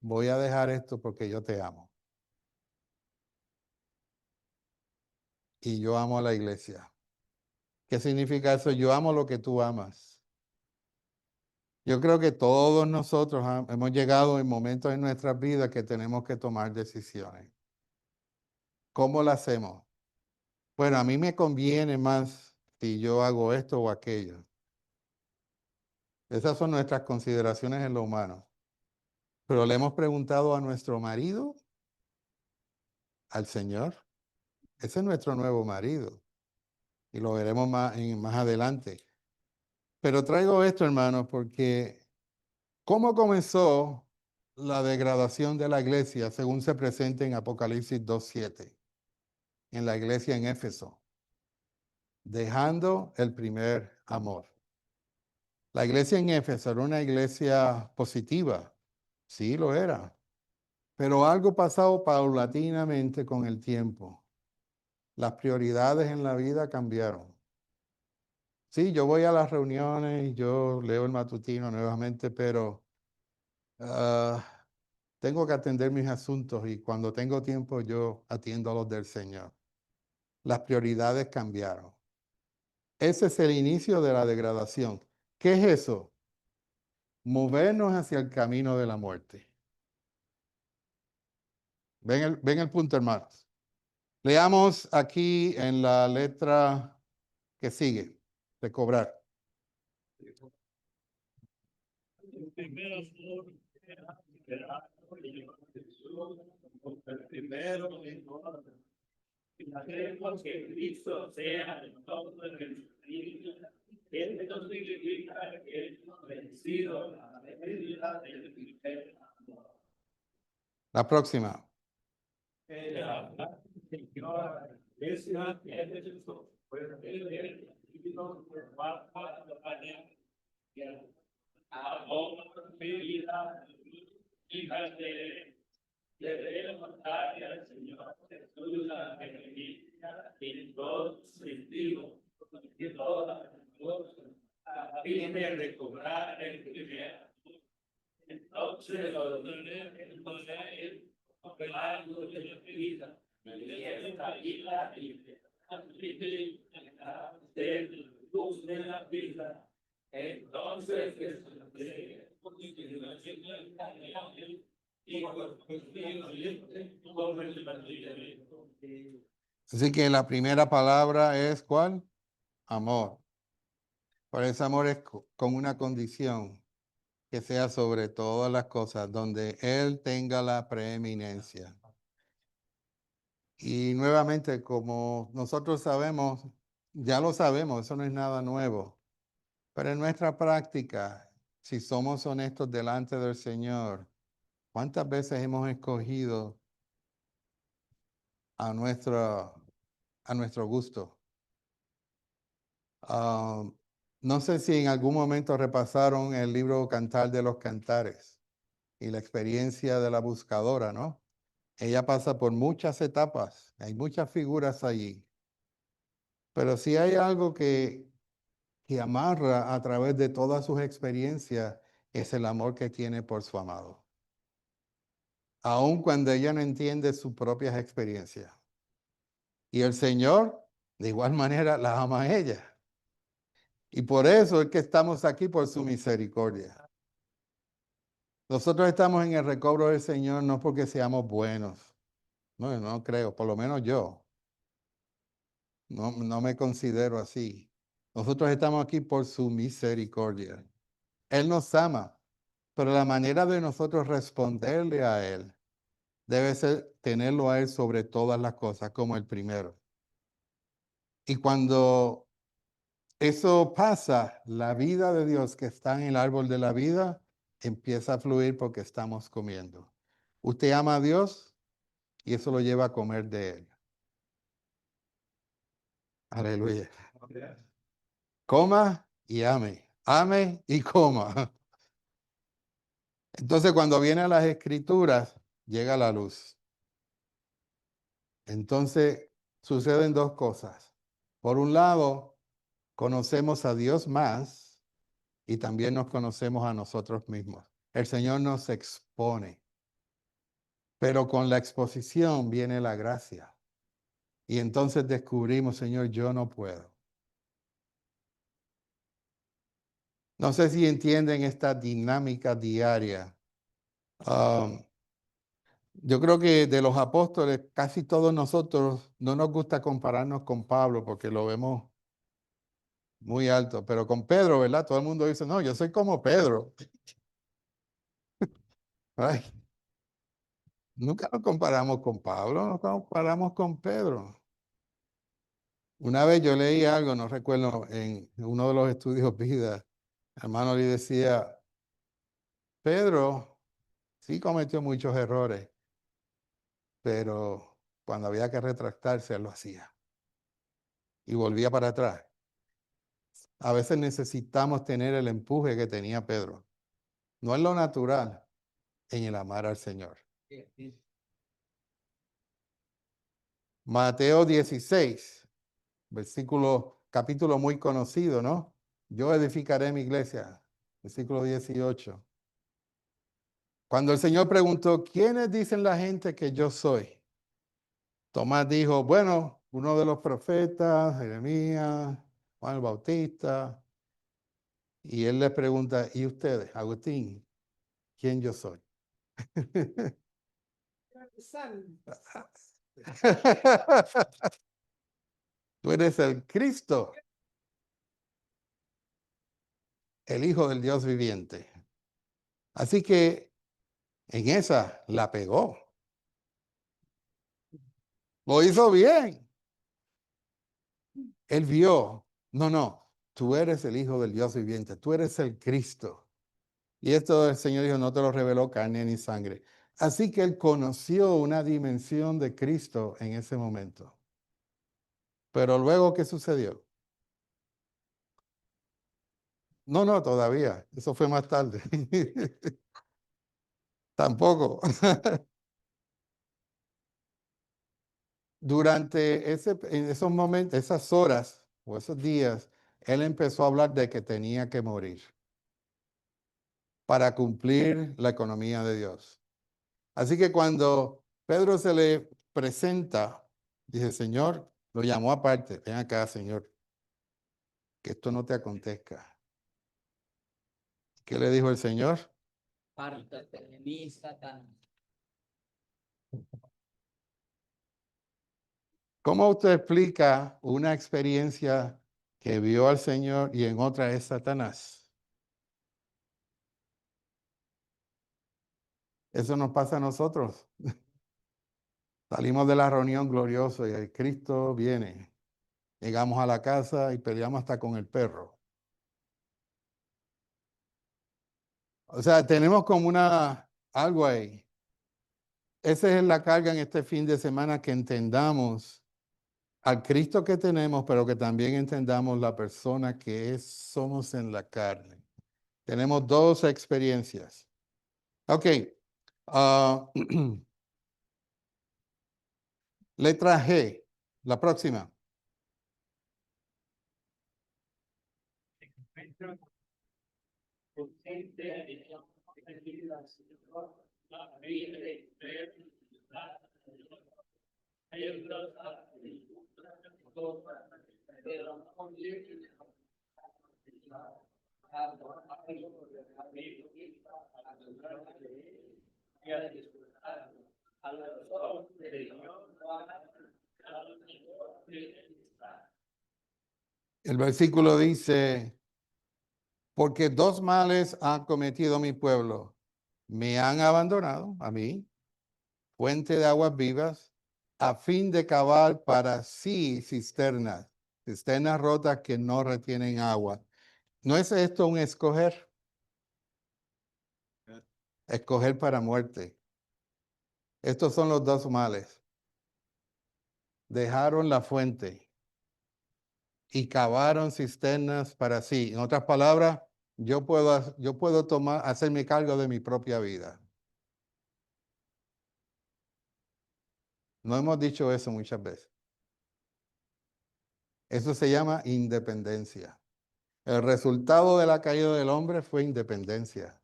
voy a dejar esto porque yo te amo. Y yo amo a la iglesia. ¿Qué significa eso? Yo amo lo que tú amas. Yo creo que todos nosotros hemos llegado en momentos en nuestras vidas que tenemos que tomar decisiones. ¿Cómo lo hacemos? Bueno, a mí me conviene más si yo hago esto o aquello. Esas son nuestras consideraciones en lo humano. Pero le hemos preguntado a nuestro marido, al Señor. Ese es nuestro nuevo marido. Y lo veremos más adelante. Pero traigo esto, hermanos, porque ¿cómo comenzó la degradación de la iglesia según se presenta en Apocalipsis 2:7? En la iglesia en Éfeso. Dejando el primer amor. La iglesia en Éfeso era una iglesia positiva. Sí, lo era. Pero algo pasado paulatinamente con el tiempo. Las prioridades en la vida cambiaron. Sí, yo voy a las reuniones y yo leo el matutino nuevamente, pero ah, tengo que atender mis asuntos y cuando tengo tiempo yo atiendo a los del Señor. Las prioridades cambiaron. Ese es el inicio de la degradación. ¿Qué es eso? Movernos hacia el camino de la muerte. Ven el punto, hermanos. Leamos aquí en la letra que sigue, de cobrar. El primero el primero en todo. Y hacemos que Cristo sea en todo el espíritu. Esto significa que hemos vencido la medida del primer amor. La próxima. El hablar, Señor, es una piedra de su pueblo, el espíritu va para la manera. Amor, vida, hija de debemos darle al Señor Jesús la bendición en todo sentido, en toda cosa. a fin de recobrar el primer. Entonces los dones operando de la vida, la vida de luz de la vida. Entonces así que la primera palabra es ¿cuál? Amor. Por ese amor es con una condición, que sea sobre todas las cosas, donde Él tenga la preeminencia. Y nuevamente, como nosotros sabemos, ya lo sabemos, eso no es nada nuevo. Pero en nuestra práctica, si somos honestos delante del Señor, ¿cuántas veces hemos escogido a nuestro gusto? Ah, no sé si en algún momento repasaron el libro Cantar de los Cantares y la experiencia de la buscadora, ¿no? Ella pasa por muchas etapas, hay muchas figuras allí. Pero si hay algo que amarra a través de todas sus experiencias, es el amor que tiene por su amado. Aun cuando ella no entiende sus propias experiencias. Y el Señor, de igual manera, la ama a ella. Y por eso es que estamos aquí, por su misericordia. Nosotros estamos en el recobro del Señor no porque seamos buenos. No, no creo, por lo menos yo. No me considero así. Nosotros estamos aquí por su misericordia. Él nos ama, pero la manera de nosotros responderle a Él debe ser tenerlo a Él sobre todas las cosas, como el primero. Y cuando eso pasa, la vida de Dios que está en el árbol de la vida empieza a fluir porque estamos comiendo. Usted ama a Dios y eso lo lleva a comer de Él. Aleluya. Coma y ame. Ame y coma. Entonces, cuando vienen las escrituras, llega la luz. Entonces, suceden dos cosas. Por un lado, conocemos a Dios más y también nos conocemos a nosotros mismos. El Señor nos expone, pero con la exposición viene la gracia. Y entonces descubrimos, Señor, yo no puedo. No sé si entienden esta dinámica diaria. Um, Yo creo que de los apóstoles, casi todos nosotros no nos gusta compararnos con Pablo porque lo vemos muy alto, pero con Pedro, ¿verdad? Todo el mundo dice, no, yo soy como Pedro. Ay, nunca nos comparamos con Pablo, nos comparamos con Pedro. Una vez yo leí algo, no recuerdo, en uno de los estudios vida, hermano le decía, Pedro sí cometió muchos errores, pero cuando había que retractarse, él lo hacía y volvía para atrás. A veces necesitamos tener el empuje que tenía Pedro. No es lo natural, en el amar al Señor. Mateo 16, capítulo muy conocido, ¿no? Yo edificaré mi iglesia, versículo 18. Cuando el Señor preguntó, ¿quiénes dicen la gente que yo soy? Tomás dijo, bueno, uno de los profetas, Jeremías, Juan el Bautista. Y él le pregunta, ¿y ustedes, Agustín, quién yo soy? Tú eres el Cristo, el Hijo del Dios viviente. Así que en esa la pegó. Lo hizo bien. Él vio, no, tú eres el Hijo del Dios viviente, tú eres el Cristo. Y esto el Señor dijo, no te lo reveló carne ni sangre. Así que él conoció una dimensión de Cristo en ese momento. Pero luego, ¿qué sucedió? No, todavía. Eso fue más tarde. Tampoco. Durante en esos momentos, esas horas o esos días, él empezó a hablar de que tenía que morir para cumplir la economía de Dios. Así que cuando Pedro se le presenta, dice, Señor, lo llamó aparte, ven acá, Señor, que esto no te acontezca. ¿Qué le dijo el Señor? Apártate de mí, Satanás. ¿Cómo usted explica una experiencia que vio al Señor y en otra es Satanás? Eso nos pasa a nosotros. Salimos de la reunión gloriosa y el Cristo viene. Llegamos a la casa y peleamos hasta con el perro. O sea, tenemos como algo ahí. Esa es la carga en este fin de semana, que entendamos al Cristo que tenemos, pero que también entendamos la persona que somos en la carne. Tenemos dos experiencias. Ok. Letra G, la próxima. El versículo dice, porque dos males ha cometido mi pueblo. Me han abandonado a mí, fuente de aguas vivas, a fin de cavar para sí cisternas rotas que no retienen agua. ¿No es esto un escoger? Escoger para muerte. Estos son los dos males. Dejaron la fuente y cavaron cisternas para sí. En otras palabras, yo puedo hacerme cargo de mi propia vida. No hemos dicho eso muchas veces. Eso se llama independencia. El resultado de la caída del hombre fue independencia.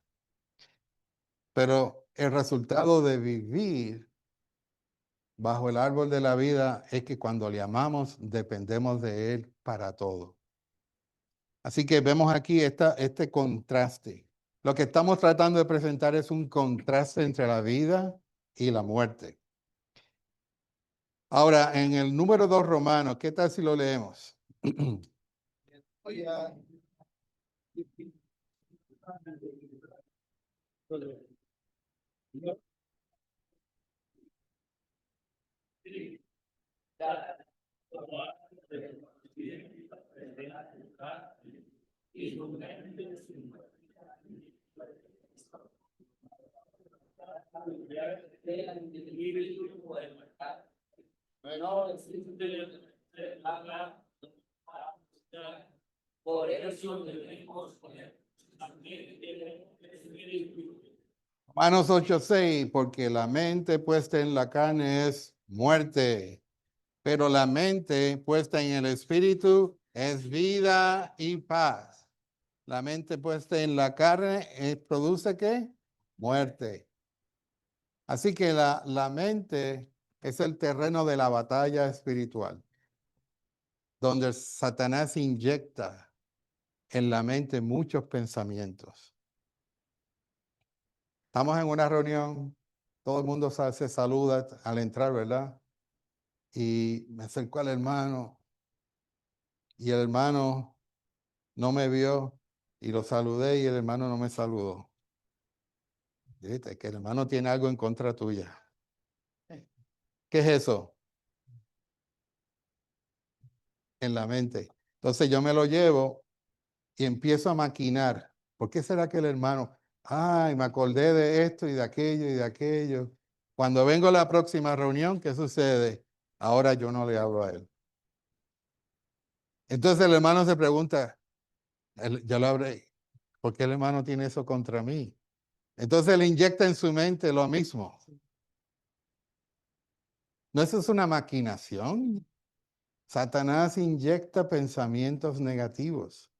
Pero el resultado de vivir bajo el árbol de la vida es que cuando le amamos, dependemos de Él para todo. Así que vemos aquí este contraste. Lo que estamos tratando de presentar es un contraste entre la vida y la muerte. Ahora, en el número 2 Romanos, ¿qué tal si lo leemos? Por eso debemos Romanos 8:6, porque la mente puesta en la carne es muerte, pero la mente puesta en el espíritu es vida y paz. La mente puesta en la carne produce ¿qué? Muerte. Así que la mente es el terreno de la batalla espiritual, donde Satanás inyecta en la mente muchos pensamientos. Estamos en una reunión, todo el mundo se saluda al entrar, ¿verdad? Y me acercó al hermano y el hermano no me vio y lo saludé y el hermano no me saludó. ¿Viste? Que el hermano tiene algo en contra tuya. ¿Qué es eso? En la mente. Entonces yo me lo llevo y empiezo a maquinar. ¿Por qué será que el hermano, ay, me acordé de esto y de aquello y de aquello? Cuando vengo a la próxima reunión, ¿qué sucede? Ahora yo no le hablo a él. Entonces el hermano se pregunta, yo lo hablé, ¿por qué el hermano tiene eso contra mí? Entonces le inyecta en su mente lo mismo. ¿No eso es una maquinación? Satanás inyecta pensamientos negativos.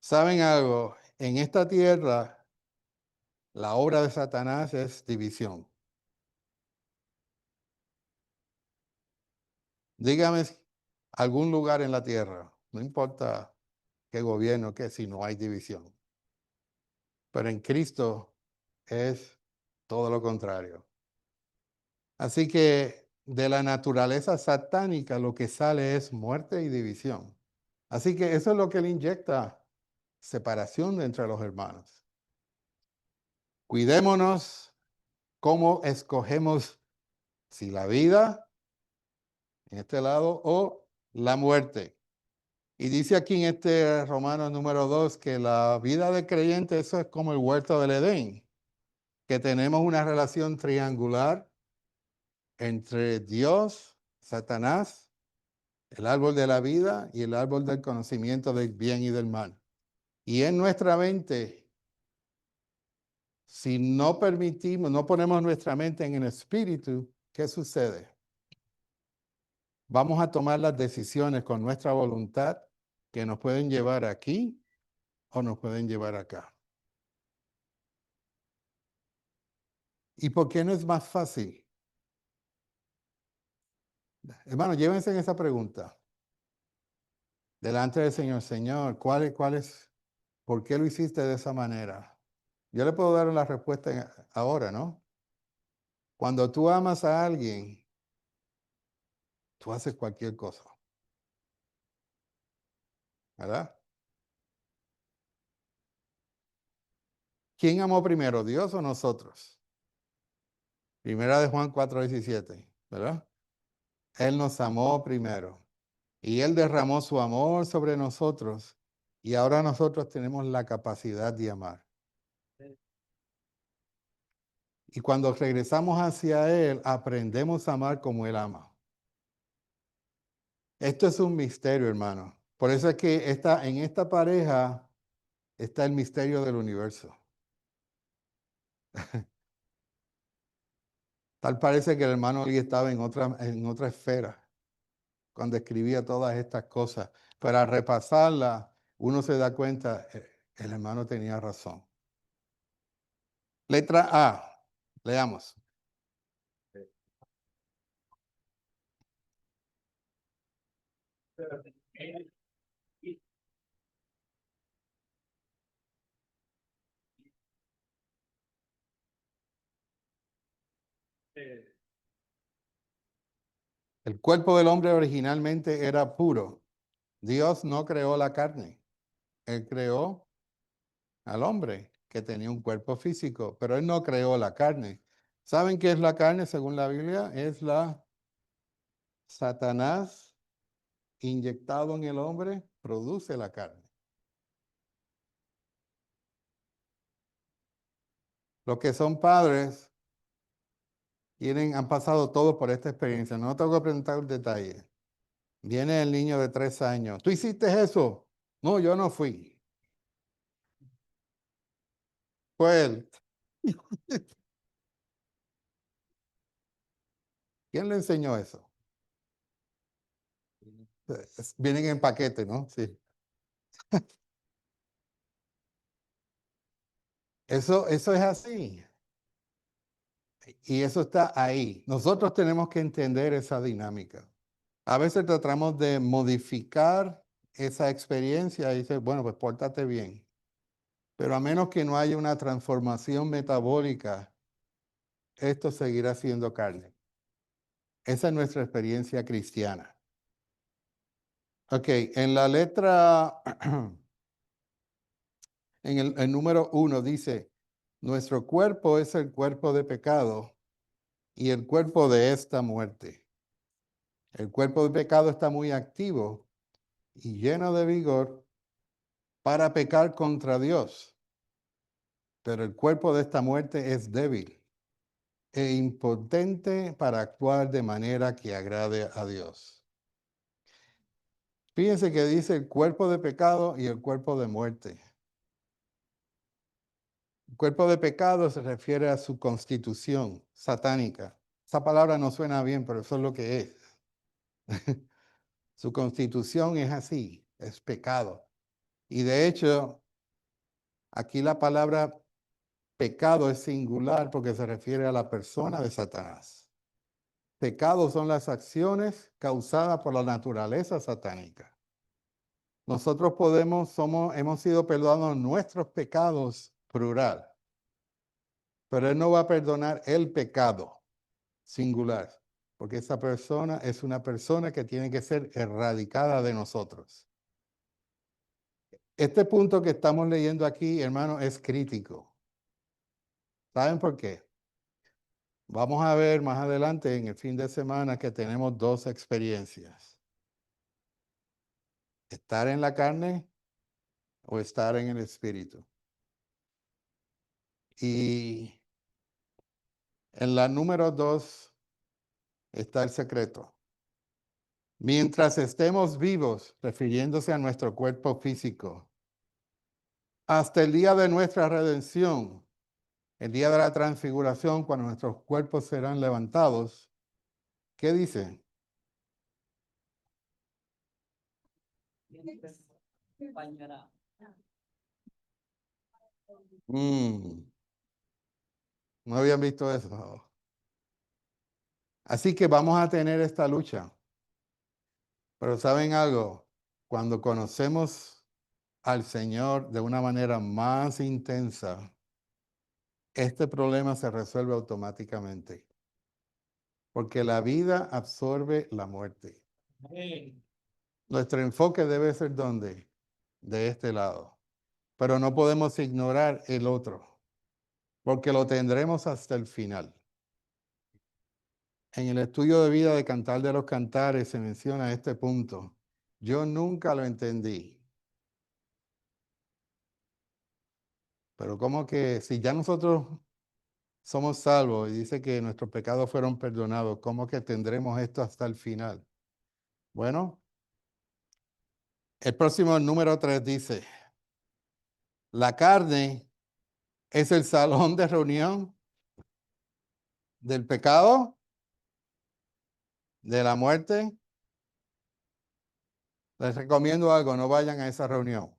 ¿Saben algo? En esta tierra, la obra de Satanás es división. Dígame algún lugar en la tierra, no importa qué gobierno, que si no hay división. Pero en Cristo es todo lo contrario. Así que de la naturaleza satánica lo que sale es muerte y división. Así que eso es lo que le inyecta, separación entre los hermanos. Cuidémonos cómo escogemos si la vida en este lado o la muerte. Y dice aquí en este Romanos número 2 que la vida de creyente, eso es como el huerto del Edén, que tenemos una relación triangular entre Dios, Satanás, el árbol de la vida y el árbol del conocimiento del bien y del mal. Y en nuestra mente, si no permitimos, no ponemos nuestra mente en el espíritu, ¿qué sucede? Vamos a tomar las decisiones con nuestra voluntad que nos pueden llevar aquí o nos pueden llevar acá. ¿Y por qué no es más fácil? Hermano, llévense en esa pregunta. Delante del Señor, Señor, por qué lo hiciste de esa manera? Yo le puedo dar la respuesta ahora, ¿no? Cuando tú amas a alguien, tú haces cualquier cosa, ¿verdad? ¿Quién amó primero, Dios o nosotros? Primera de Juan 4:17, ¿verdad? Él nos amó primero y Él derramó su amor sobre nosotros y ahora nosotros tenemos la capacidad de amar. Y cuando regresamos hacia Él, aprendemos a amar como Él ama. Esto es un misterio, hermano. Por eso es que en esta pareja está el misterio del universo. Tal parece que el hermano Lee estaba en otra esfera cuando escribía todas estas cosas. Pero al repasarla, uno se da cuenta, el hermano tenía razón. Letra A, leamos. El cuerpo del hombre originalmente era puro. Dios no creó la carne. Él creó al hombre que tenía un cuerpo físico, pero Él no creó la carne. ¿Saben qué es la carne según la Biblia? Es la Satanás inyectado en el hombre, produce la carne. Los que son padres han pasado todos por esta experiencia. No tengo que preguntar el detalle. Viene el niño de 3 años. ¿Tú hiciste eso? No, yo no fui. Fue él. ¿Quién le enseñó eso? Vienen en paquete, ¿no? Sí. Eso es así. Y eso está ahí. Nosotros tenemos que entender esa dinámica. A veces tratamos de modificar esa experiencia y dices, bueno, pues pórtate bien. Pero a menos que no haya una transformación metabólica, esto seguirá siendo carne. Esa es nuestra experiencia cristiana. Ok, en la letra, en el número 1 dice, nuestro cuerpo es el cuerpo de pecado y el cuerpo de esta muerte. El cuerpo de pecado está muy activo y lleno de vigor para pecar contra Dios, pero el cuerpo de esta muerte es débil e impotente para actuar de manera que agrade a Dios. Fíjense que dice el cuerpo de pecado y el cuerpo de muerte. El cuerpo de pecado se refiere a su constitución satánica. Esa palabra no suena bien, pero eso es lo que es. Su constitución es así, es pecado. Y de hecho, aquí la palabra pecado es singular porque se refiere a la persona de Satanás. Pecado son las acciones causadas por la naturaleza satánica. Nosotros hemos sido perdonados nuestros pecados, plural. Pero Él no va a perdonar el pecado, singular. Porque esa persona es una persona que tiene que ser erradicada de nosotros. Este punto que estamos leyendo aquí, hermano, es crítico. ¿Saben por qué? Vamos a ver más adelante en el fin de semana que tenemos dos experiencias. Estar en la carne o estar en el espíritu. Y en la número 2 está el secreto. Mientras estemos vivos, refiriéndose a nuestro cuerpo físico, hasta el día de nuestra redención, el día de la transfiguración, cuando nuestros cuerpos serán levantados, ¿qué dice? No habían visto eso. Así que vamos a tener esta lucha. Pero ¿saben algo? Cuando conocemos al Señor de una manera más intensa, este problema se resuelve automáticamente. Porque la vida absorbe la muerte. Nuestro enfoque debe ser ¿dónde? De este lado. Pero no podemos ignorar el otro, porque lo tendremos hasta el final. En el estudio de vida de Cantar de los Cantares se menciona este punto. Yo nunca lo entendí. Pero como que si ya nosotros somos salvos y dice que nuestros pecados fueron perdonados, ¿cómo que tendremos esto hasta el final? Bueno, el próximo número 3 dice, la carne es el salón de reunión del pecado, de la muerte. Les recomiendo algo, no vayan a esa reunión.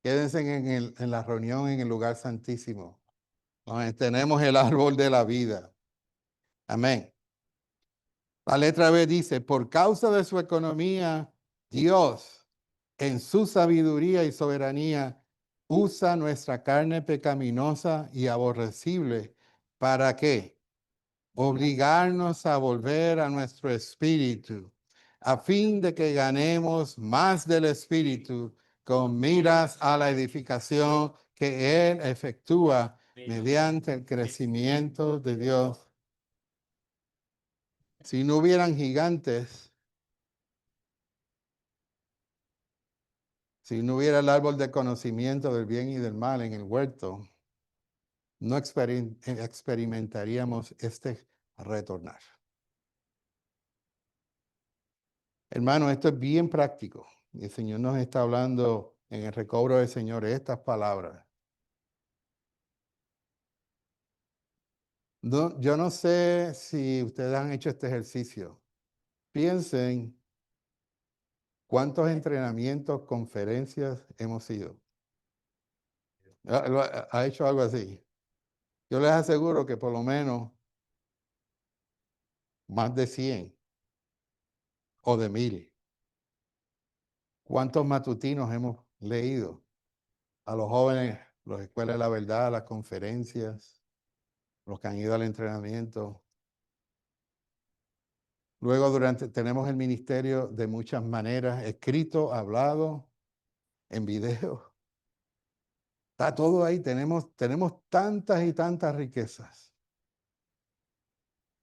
Quédense en la reunión en el lugar santísimo, donde tenemos el árbol de la vida. Amén. La letra B dice, por causa de su economía, Dios, en su sabiduría y soberanía, usa nuestra carne pecaminosa y aborrecible. ¿Para qué? Obligarnos a volver a nuestro espíritu, a fin de que ganemos más del espíritu con miras a la edificación que Él efectúa mediante el crecimiento de Dios. Si no hubieran gigantes, si no hubiera el árbol de conocimiento del bien y del mal en el huerto, no experimentaríamos este retornar. Hermano, esto es bien práctico. El Señor nos está hablando en el recobro del Señor estas palabras. No, yo no sé si ustedes han hecho este ejercicio. Piensen cuántos entrenamientos, conferencias hemos ido. ¿Ha hecho algo así? Yo les aseguro que por lo menos más de 100 o de 1000. ¿Cuántos matutinos hemos leído? A los jóvenes, las escuelas de la verdad, las conferencias, los que han ido al entrenamiento. Luego tenemos el ministerio de muchas maneras, escrito, hablado, en video. Está todo ahí, tenemos tantas y tantas riquezas.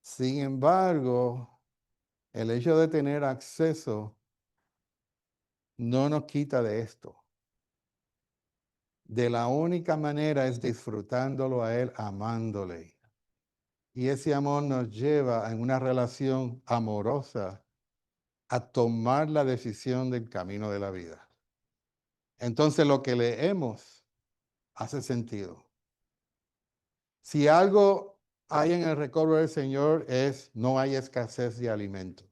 Sin embargo, el hecho de tener acceso no nos quita de esto. De la única manera es disfrutándolo a Él, amándole. Y ese amor nos lleva en una relación amorosa a tomar la decisión del camino de la vida. Entonces lo que leemos hace sentido. Si algo hay en el recobro del Señor es no hay escasez de alimento.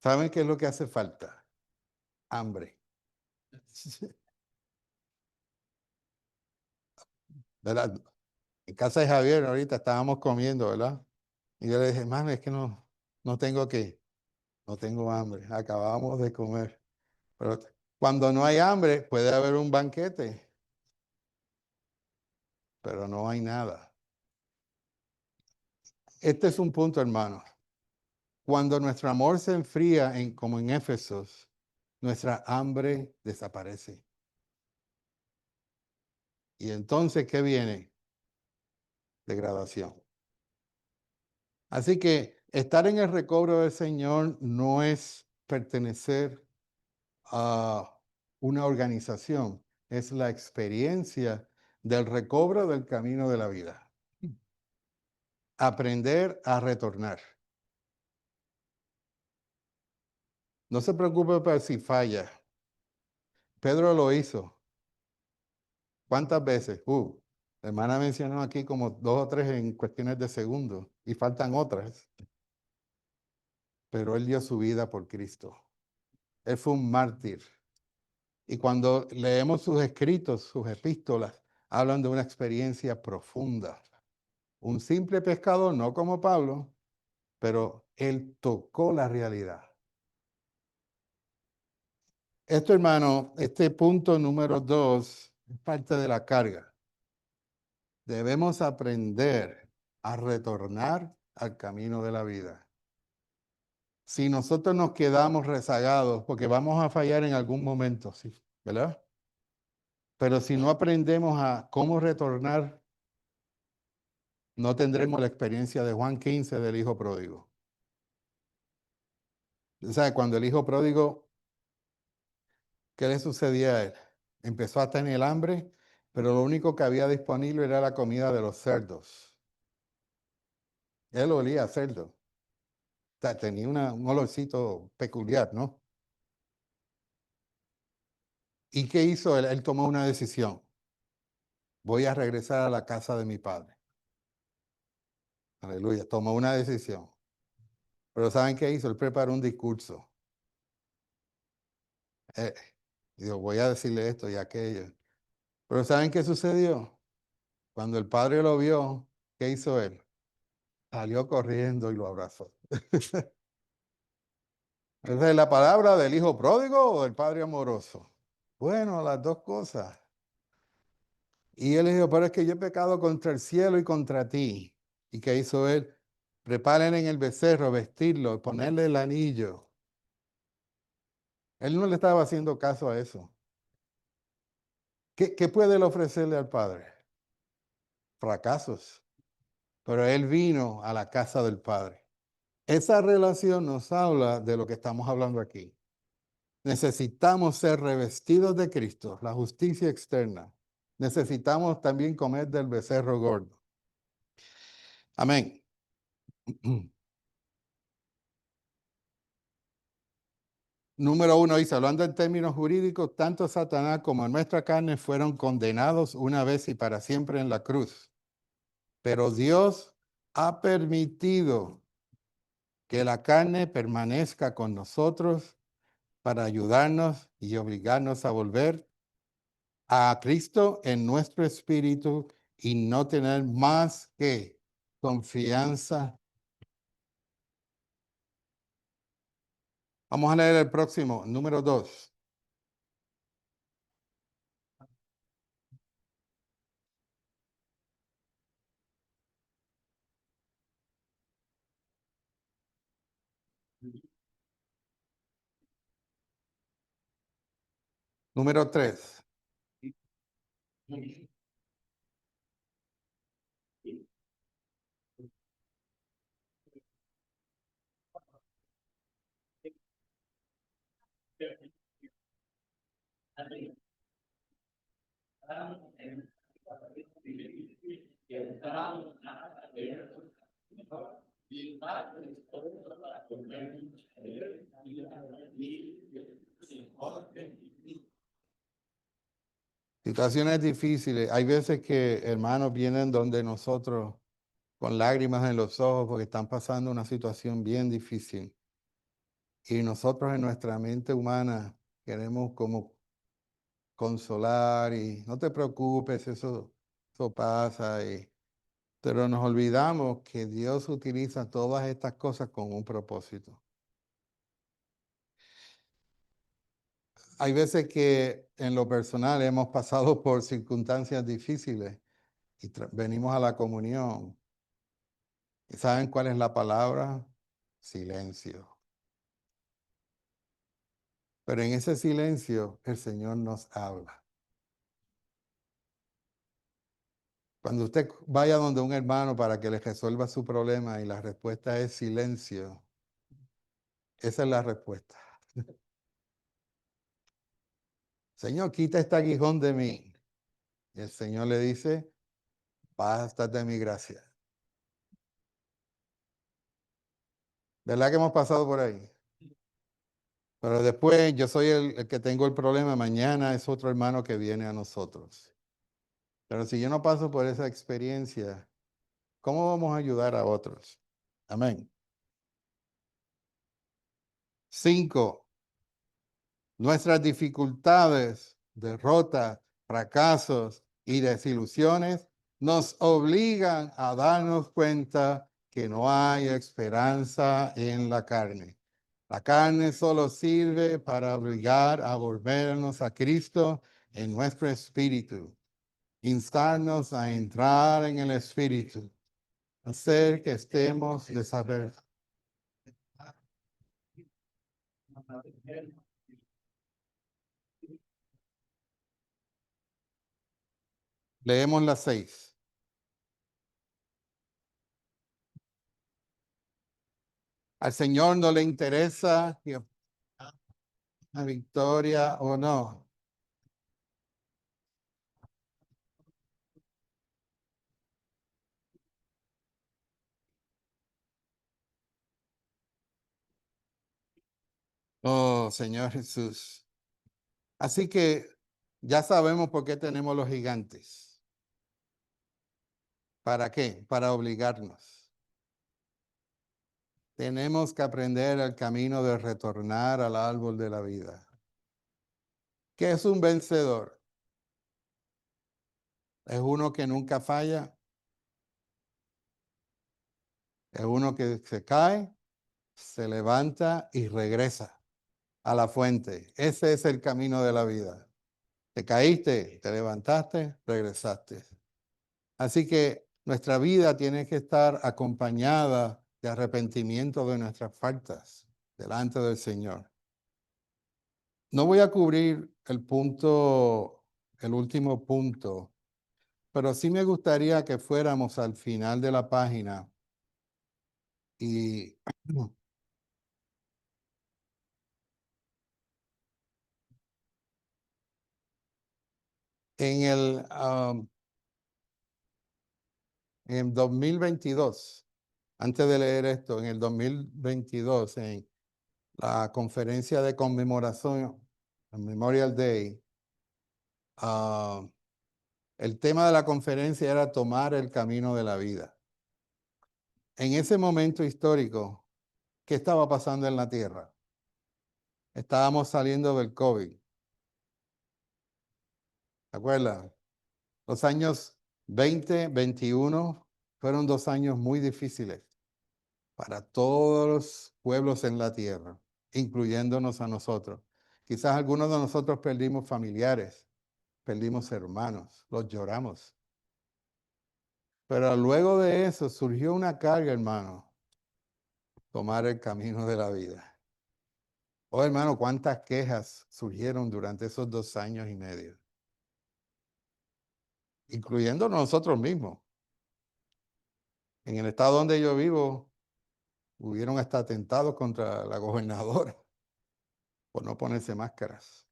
¿Saben qué es lo que hace falta? Hambre. ¿Verdad? En casa de Javier ahorita estábamos comiendo, ¿verdad? Y yo le dije, hermano, es que no tengo no tengo hambre. Acabamos de comer. Pero cuando no hay hambre, puede haber un banquete, pero no hay nada. Este es un punto, hermano. Cuando nuestro amor se enfría, como en Éfesos, nuestra hambre desaparece. Y entonces, ¿qué viene? Degradación. Así que estar en el recobro del Señor no es pertenecer a una organización, es la experiencia del recobro del camino de la vida. Aprender a retornar. No se preocupe por si falla. Pedro lo hizo. ¿Cuántas veces? La hermana mencionó aquí como 2 o 3 en cuestiones de segundos y faltan otras. Pero él dio su vida por Cristo. Él fue un mártir. Y cuando leemos sus escritos, sus epístolas, hablan de una experiencia profunda. Un simple pescador, no como Pablo, pero él tocó la realidad. Esto, hermano, este punto número 2 es parte de la carga. Debemos aprender a retornar al camino de la vida. Si nosotros nos quedamos rezagados, porque vamos a fallar en algún momento, sí, ¿verdad? Pero si no aprendemos a cómo retornar, no tendremos la experiencia de Juan 15 del hijo pródigo. O sea, cuando el hijo pródigo, ¿qué le sucedía a él? Empezó a tener hambre, pero lo único que había disponible era la comida de los cerdos. Él olía a cerdo. O sea, tenía un olorcito peculiar, ¿no? ¿Y qué hizo él? Él tomó una decisión. Voy a regresar a la casa de mi padre. Aleluya. Tomó una decisión. Pero ¿saben qué hizo? Él preparó un discurso. Eh, dijo, voy a decirle esto y aquello. Pero ¿saben qué sucedió? Cuando el padre lo vio, ¿qué hizo él? Salió corriendo y lo abrazó. ¿Esa es la palabra del hijo pródigo o del padre amoroso? Bueno, las dos cosas. Y él le dijo, pero es que yo he pecado contra el cielo y contra ti. ¿Y qué hizo él? Preparen en el becerro, vestirlo, ponerle el anillo. Él no le estaba haciendo caso a eso. ¿Qué puede él ofrecerle al Padre? Fracasos. Pero él vino a la casa del Padre. Esa relación nos habla de lo que estamos hablando aquí. Necesitamos ser revestidos de Cristo, la justicia externa. Necesitamos también comer del becerro gordo. Amén. Número 1 dice, hablando en términos jurídicos, tanto Satanás como nuestra carne fueron condenados una vez y para siempre en la cruz. Pero Dios ha permitido que la carne permanezca con nosotros para ayudarnos y obligarnos a volver a Cristo en nuestro espíritu y no tener más que confianza. Vamos a leer el próximo, número 2. Número 3. Situaciones difíciles. Hay veces que hermanos vienen donde nosotros con lágrimas en los ojos porque están pasando una situación bien difícil. Y nosotros en nuestra mente humana queremos como consolar y no te preocupes, eso pasa. Pero nos olvidamos que Dios utiliza todas estas cosas con un propósito. Hay veces que en lo personal hemos pasado por circunstancias difíciles y venimos a la comunión. ¿Y saben cuál es la palabra? Silencio. Pero en ese silencio el Señor nos habla. Cuando usted vaya donde un hermano para que le resuelva su problema y la respuesta es silencio, esa es la respuesta. Señor, quita este aguijón de mí. Y el Señor le dice, basta de mi gracia. ¿Verdad que hemos pasado por ahí? Pero después yo soy el que tengo el problema, mañana es otro hermano que viene a nosotros. Pero si yo no paso por esa experiencia, ¿cómo vamos a ayudar a otros? Amén. 5. Nuestras dificultades, derrotas, fracasos y desilusiones nos obligan a darnos cuenta que no hay esperanza en la carne. La carne solo sirve para obligar a volvernos a Cristo en nuestro espíritu, instarnos a entrar en el espíritu, hacer que estemos desapercibidos. Leemos las 6. Al Señor no le interesa que la victoria o no. Oh, Señor Jesús. Así que ya sabemos por qué tenemos los gigantes. ¿Para qué? Para obligarnos. Tenemos que aprender el camino de retornar al árbol de la vida. ¿Qué es un vencedor? Es uno que nunca falla. Es uno que se cae, se levanta y regresa a la fuente. Ese es el camino de la vida. Te caíste, te levantaste, regresaste. Así que nuestra vida tiene que estar acompañada de arrepentimiento de nuestras faltas delante del Señor. No voy a cubrir el último punto, pero sí me gustaría que fuéramos al final de la página y en en 2022, antes de leer esto, en el 2022, en la conferencia de conmemoración, el Memorial Day, ah, el tema de la conferencia era tomar el camino de la vida. En ese momento histórico, ¿qué estaba pasando en la tierra? Estábamos saliendo del COVID. ¿Se acuerdan? Los años 20, 21 fueron 2 años muy difíciles para todos los pueblos en la tierra, incluyéndonos a nosotros. Quizás algunos de nosotros perdimos familiares, perdimos hermanos, los lloramos. Pero luego de eso surgió una carga, hermano, tomar el camino de la vida. Oh, hermano, cuántas quejas surgieron durante esos 2 años y medio, incluyendo nosotros mismos. En el estado donde yo vivo, hubieron hasta atentados contra la gobernadora por no ponerse máscaras.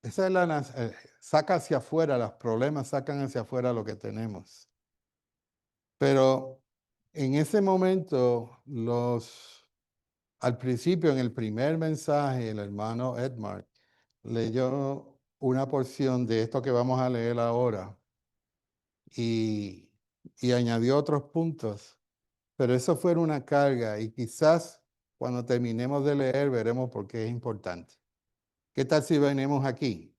Esa es saca hacia afuera, los problemas sacan hacia afuera lo que tenemos. Pero en ese momento, al principio, en el primer mensaje, el hermano Edmar leyó una porción de esto que vamos a leer ahora y, y añadió otros puntos, pero eso fue una carga y quizás cuando terminemos de leer veremos por qué es importante. ¿Qué tal si venimos aquí?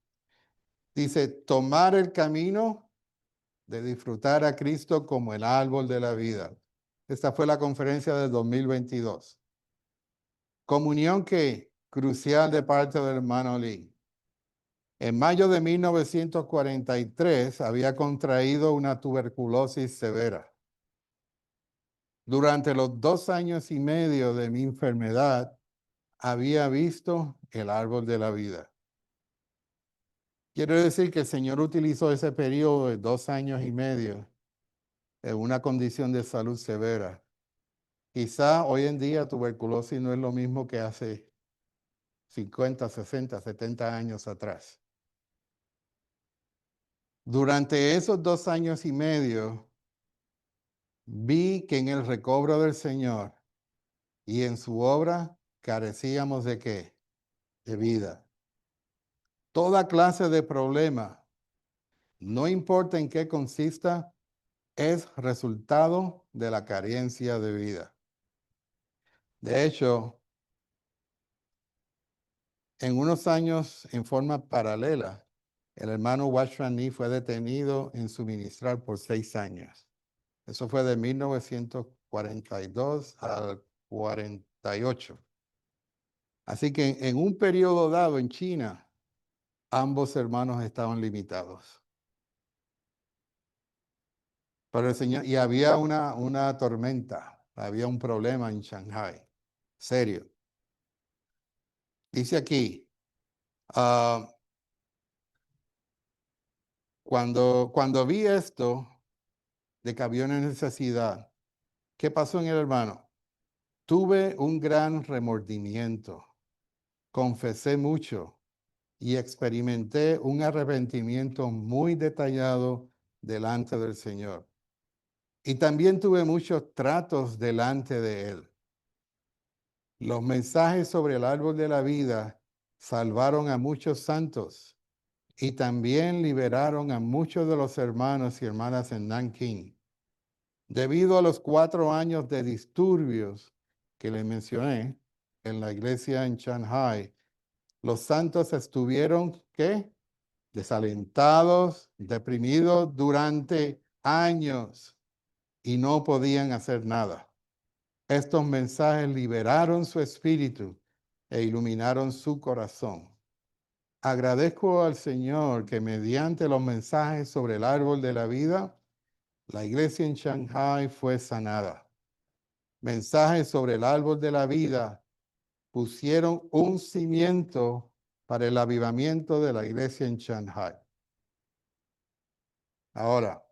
Dice, tomar el camino de disfrutar a Cristo como el árbol de la vida. Esta fue la conferencia del 2022. Comunión que crucial de parte del hermano Lee. En mayo de 1943 había contraído una tuberculosis severa. Durante los 2 años y medio de mi enfermedad, había visto el árbol de la vida. Quiero decir que el Señor utilizó ese periodo de 2 años y medio en una condición de salud severa. Quizá hoy en día tuberculosis no es lo mismo que hace 50, 60, 70 años atrás. Durante esos 2 años y medio, vi que en el recobro del Señor y en su obra carecíamos de ¿qué? De vida. Toda clase de problema, no importa en qué consista, es resultado de la carencia de vida. De hecho, en unos años, en forma paralela, el hermano Watchman Nee fue detenido en su ministrar por 6 años. Eso fue de 1942 al 48. Así que en un periodo dado en China, ambos hermanos estaban limitados. Pero el Señor, y había una tormenta, había un problema en Shanghai, serio. Dice aquí, cuando vi esto, de que había una necesidad, ¿qué pasó en el hermano? Tuve un gran remordimiento, confesé mucho y experimenté un arrepentimiento muy detallado delante del Señor. Y también tuve muchos tratos delante de Él. Los mensajes sobre el árbol de la vida salvaron a muchos santos y también liberaron a muchos de los hermanos y hermanas en Nanking. Debido a los 4 años de disturbios que les mencioné en la iglesia en Shanghai, los santos estuvieron, ¿qué? Desalentados, deprimidos durante años y no podían hacer nada. Estos mensajes liberaron su espíritu e iluminaron su corazón. Agradezco al Señor que mediante los mensajes sobre el árbol de la vida, la iglesia en Shanghai fue sanada. Mensajes sobre el árbol de la vida pusieron un cimiento para el avivamiento de la iglesia en Shanghai. Ahora,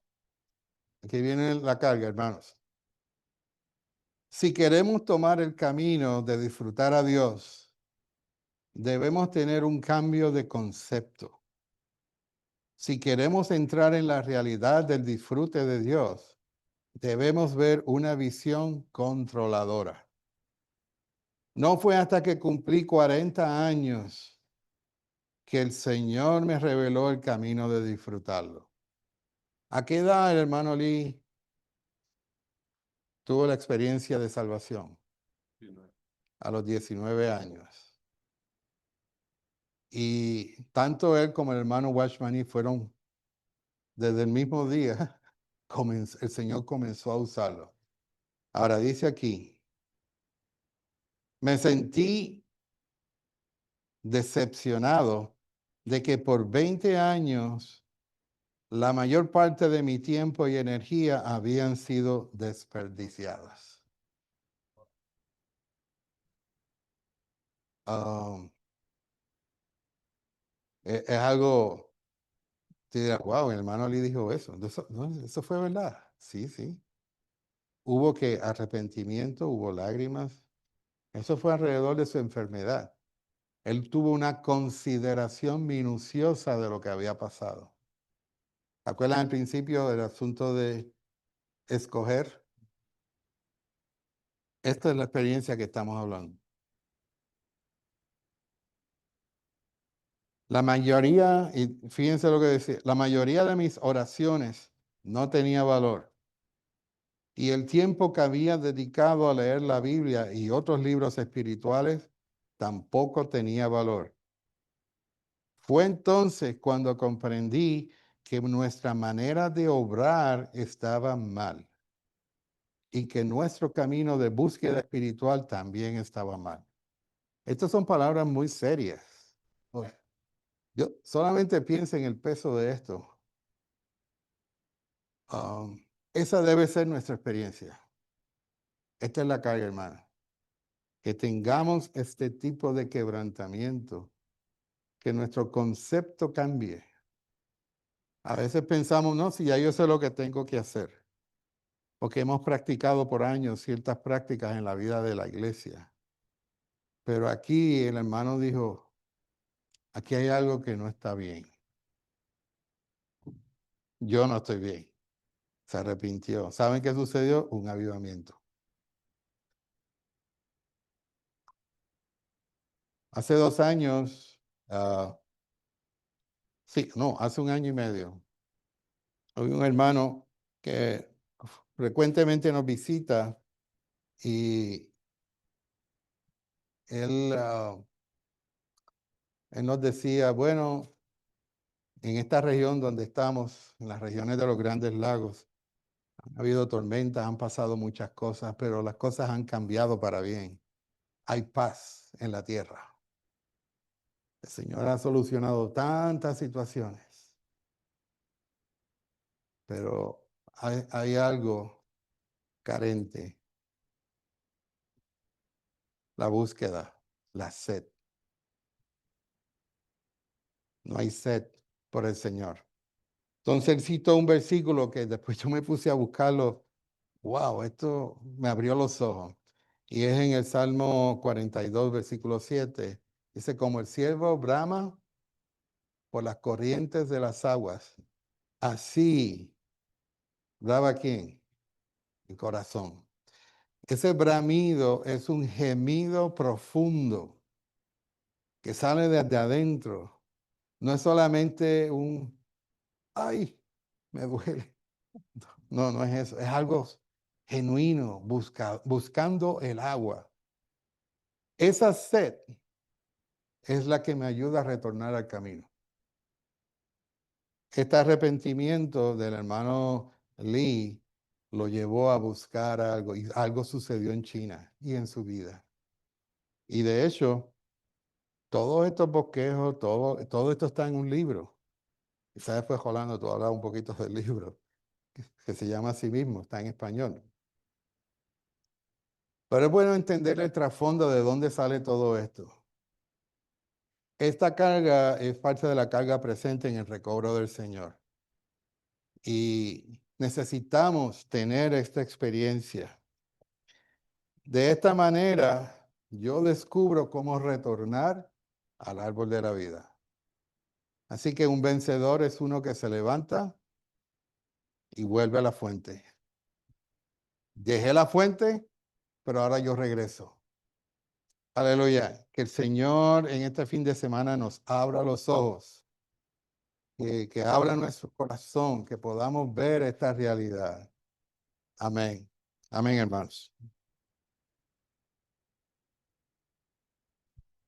aquí viene la carga, hermanos. Si queremos tomar el camino de disfrutar a Dios, debemos tener un cambio de concepto. Si queremos entrar en la realidad del disfrute de Dios, debemos ver una visión controladora. No fue hasta que cumplí 40 años que el Señor me reveló el camino de disfrutarlo. ¿A qué edad el hermano Lee tuvo la experiencia de salvación? A los 19 años. Y tanto él como el hermano Watchman Nee fueron, desde el mismo día, el Señor comenzó a usarlo. Ahora dice aquí, me sentí decepcionado de que por 20 años la mayor parte de mi tiempo y energía habían sido desperdiciadas. Es algo, te dirás, wow, el hermano Lee dijo eso. Eso fue verdad. Sí, sí. Hubo que arrepentimiento, hubo lágrimas. Eso fue alrededor de su enfermedad. Él tuvo una consideración minuciosa de lo que había pasado. ¿Acuerdan al principio del asunto de escoger? Esta es la experiencia que estamos hablando. La mayoría, y fíjense lo que decía, la mayoría de mis oraciones no tenía valor. Y el tiempo que había dedicado a leer la Biblia y otros libros espirituales tampoco tenía valor. Fue entonces cuando comprendí que nuestra manera de obrar estaba mal y que nuestro camino de búsqueda espiritual también estaba mal. Estas son palabras muy serias. Yo solamente pienso en el peso de esto. Esa debe ser nuestra experiencia. Esta es la carga, hermana. Que tengamos este tipo de quebrantamiento, que nuestro concepto cambie. A veces pensamos, no, si ya yo sé lo que tengo que hacer, porque hemos practicado por años ciertas prácticas en la vida de la iglesia. Pero aquí el hermano dijo, aquí hay algo que no está bien. Yo no estoy bien. Se arrepintió. ¿Saben qué sucedió? Un avivamiento. Hace 2 años, sí, no, hace 1 año y medio, hay un hermano que frecuentemente nos visita y él, él nos decía, bueno, en esta región donde estamos, en las regiones de los Grandes Lagos, ha habido tormentas, han pasado muchas cosas, pero las cosas han cambiado para bien. Hay paz en la tierra. El Señor ha solucionado tantas situaciones, pero hay algo carente, la búsqueda, la sed. No hay sed por el Señor. Entonces él citó un versículo que después yo me puse a buscarlo. Wow, esto me abrió los ojos. Y es en el Salmo 42, versículo 7. Dice, como el siervo brama por las corrientes de las aguas, así brama quién? El corazón. Ese bramido es un gemido profundo que sale desde adentro. No es solamente un, ay, me duele. No, no es eso. Es algo genuino, buscando el agua. Esa sed es la que me ayuda a retornar al camino. Este arrepentimiento del hermano Lee lo llevó a buscar algo y algo sucedió en China y en su vida. Y de hecho, todos estos bosquejos, todo esto está en un libro. Quizás después, Rolando, tú hablas un poquito del libro, que se llama así mismo, está en español. Pero es bueno entender el trasfondo de dónde sale todo esto. Esta carga es parte de la carga presente en el recobro del Señor. Y necesitamos tener esta experiencia. De esta manera, yo descubro cómo retornar al árbol de la vida. Así que un vencedor es uno que se levanta y vuelve a la fuente. Dejé la fuente, pero ahora yo regreso. Aleluya. Que el Señor en este fin de semana nos abra los ojos, que abra nuestro corazón, que podamos ver esta realidad. Amén. Amén, hermanos.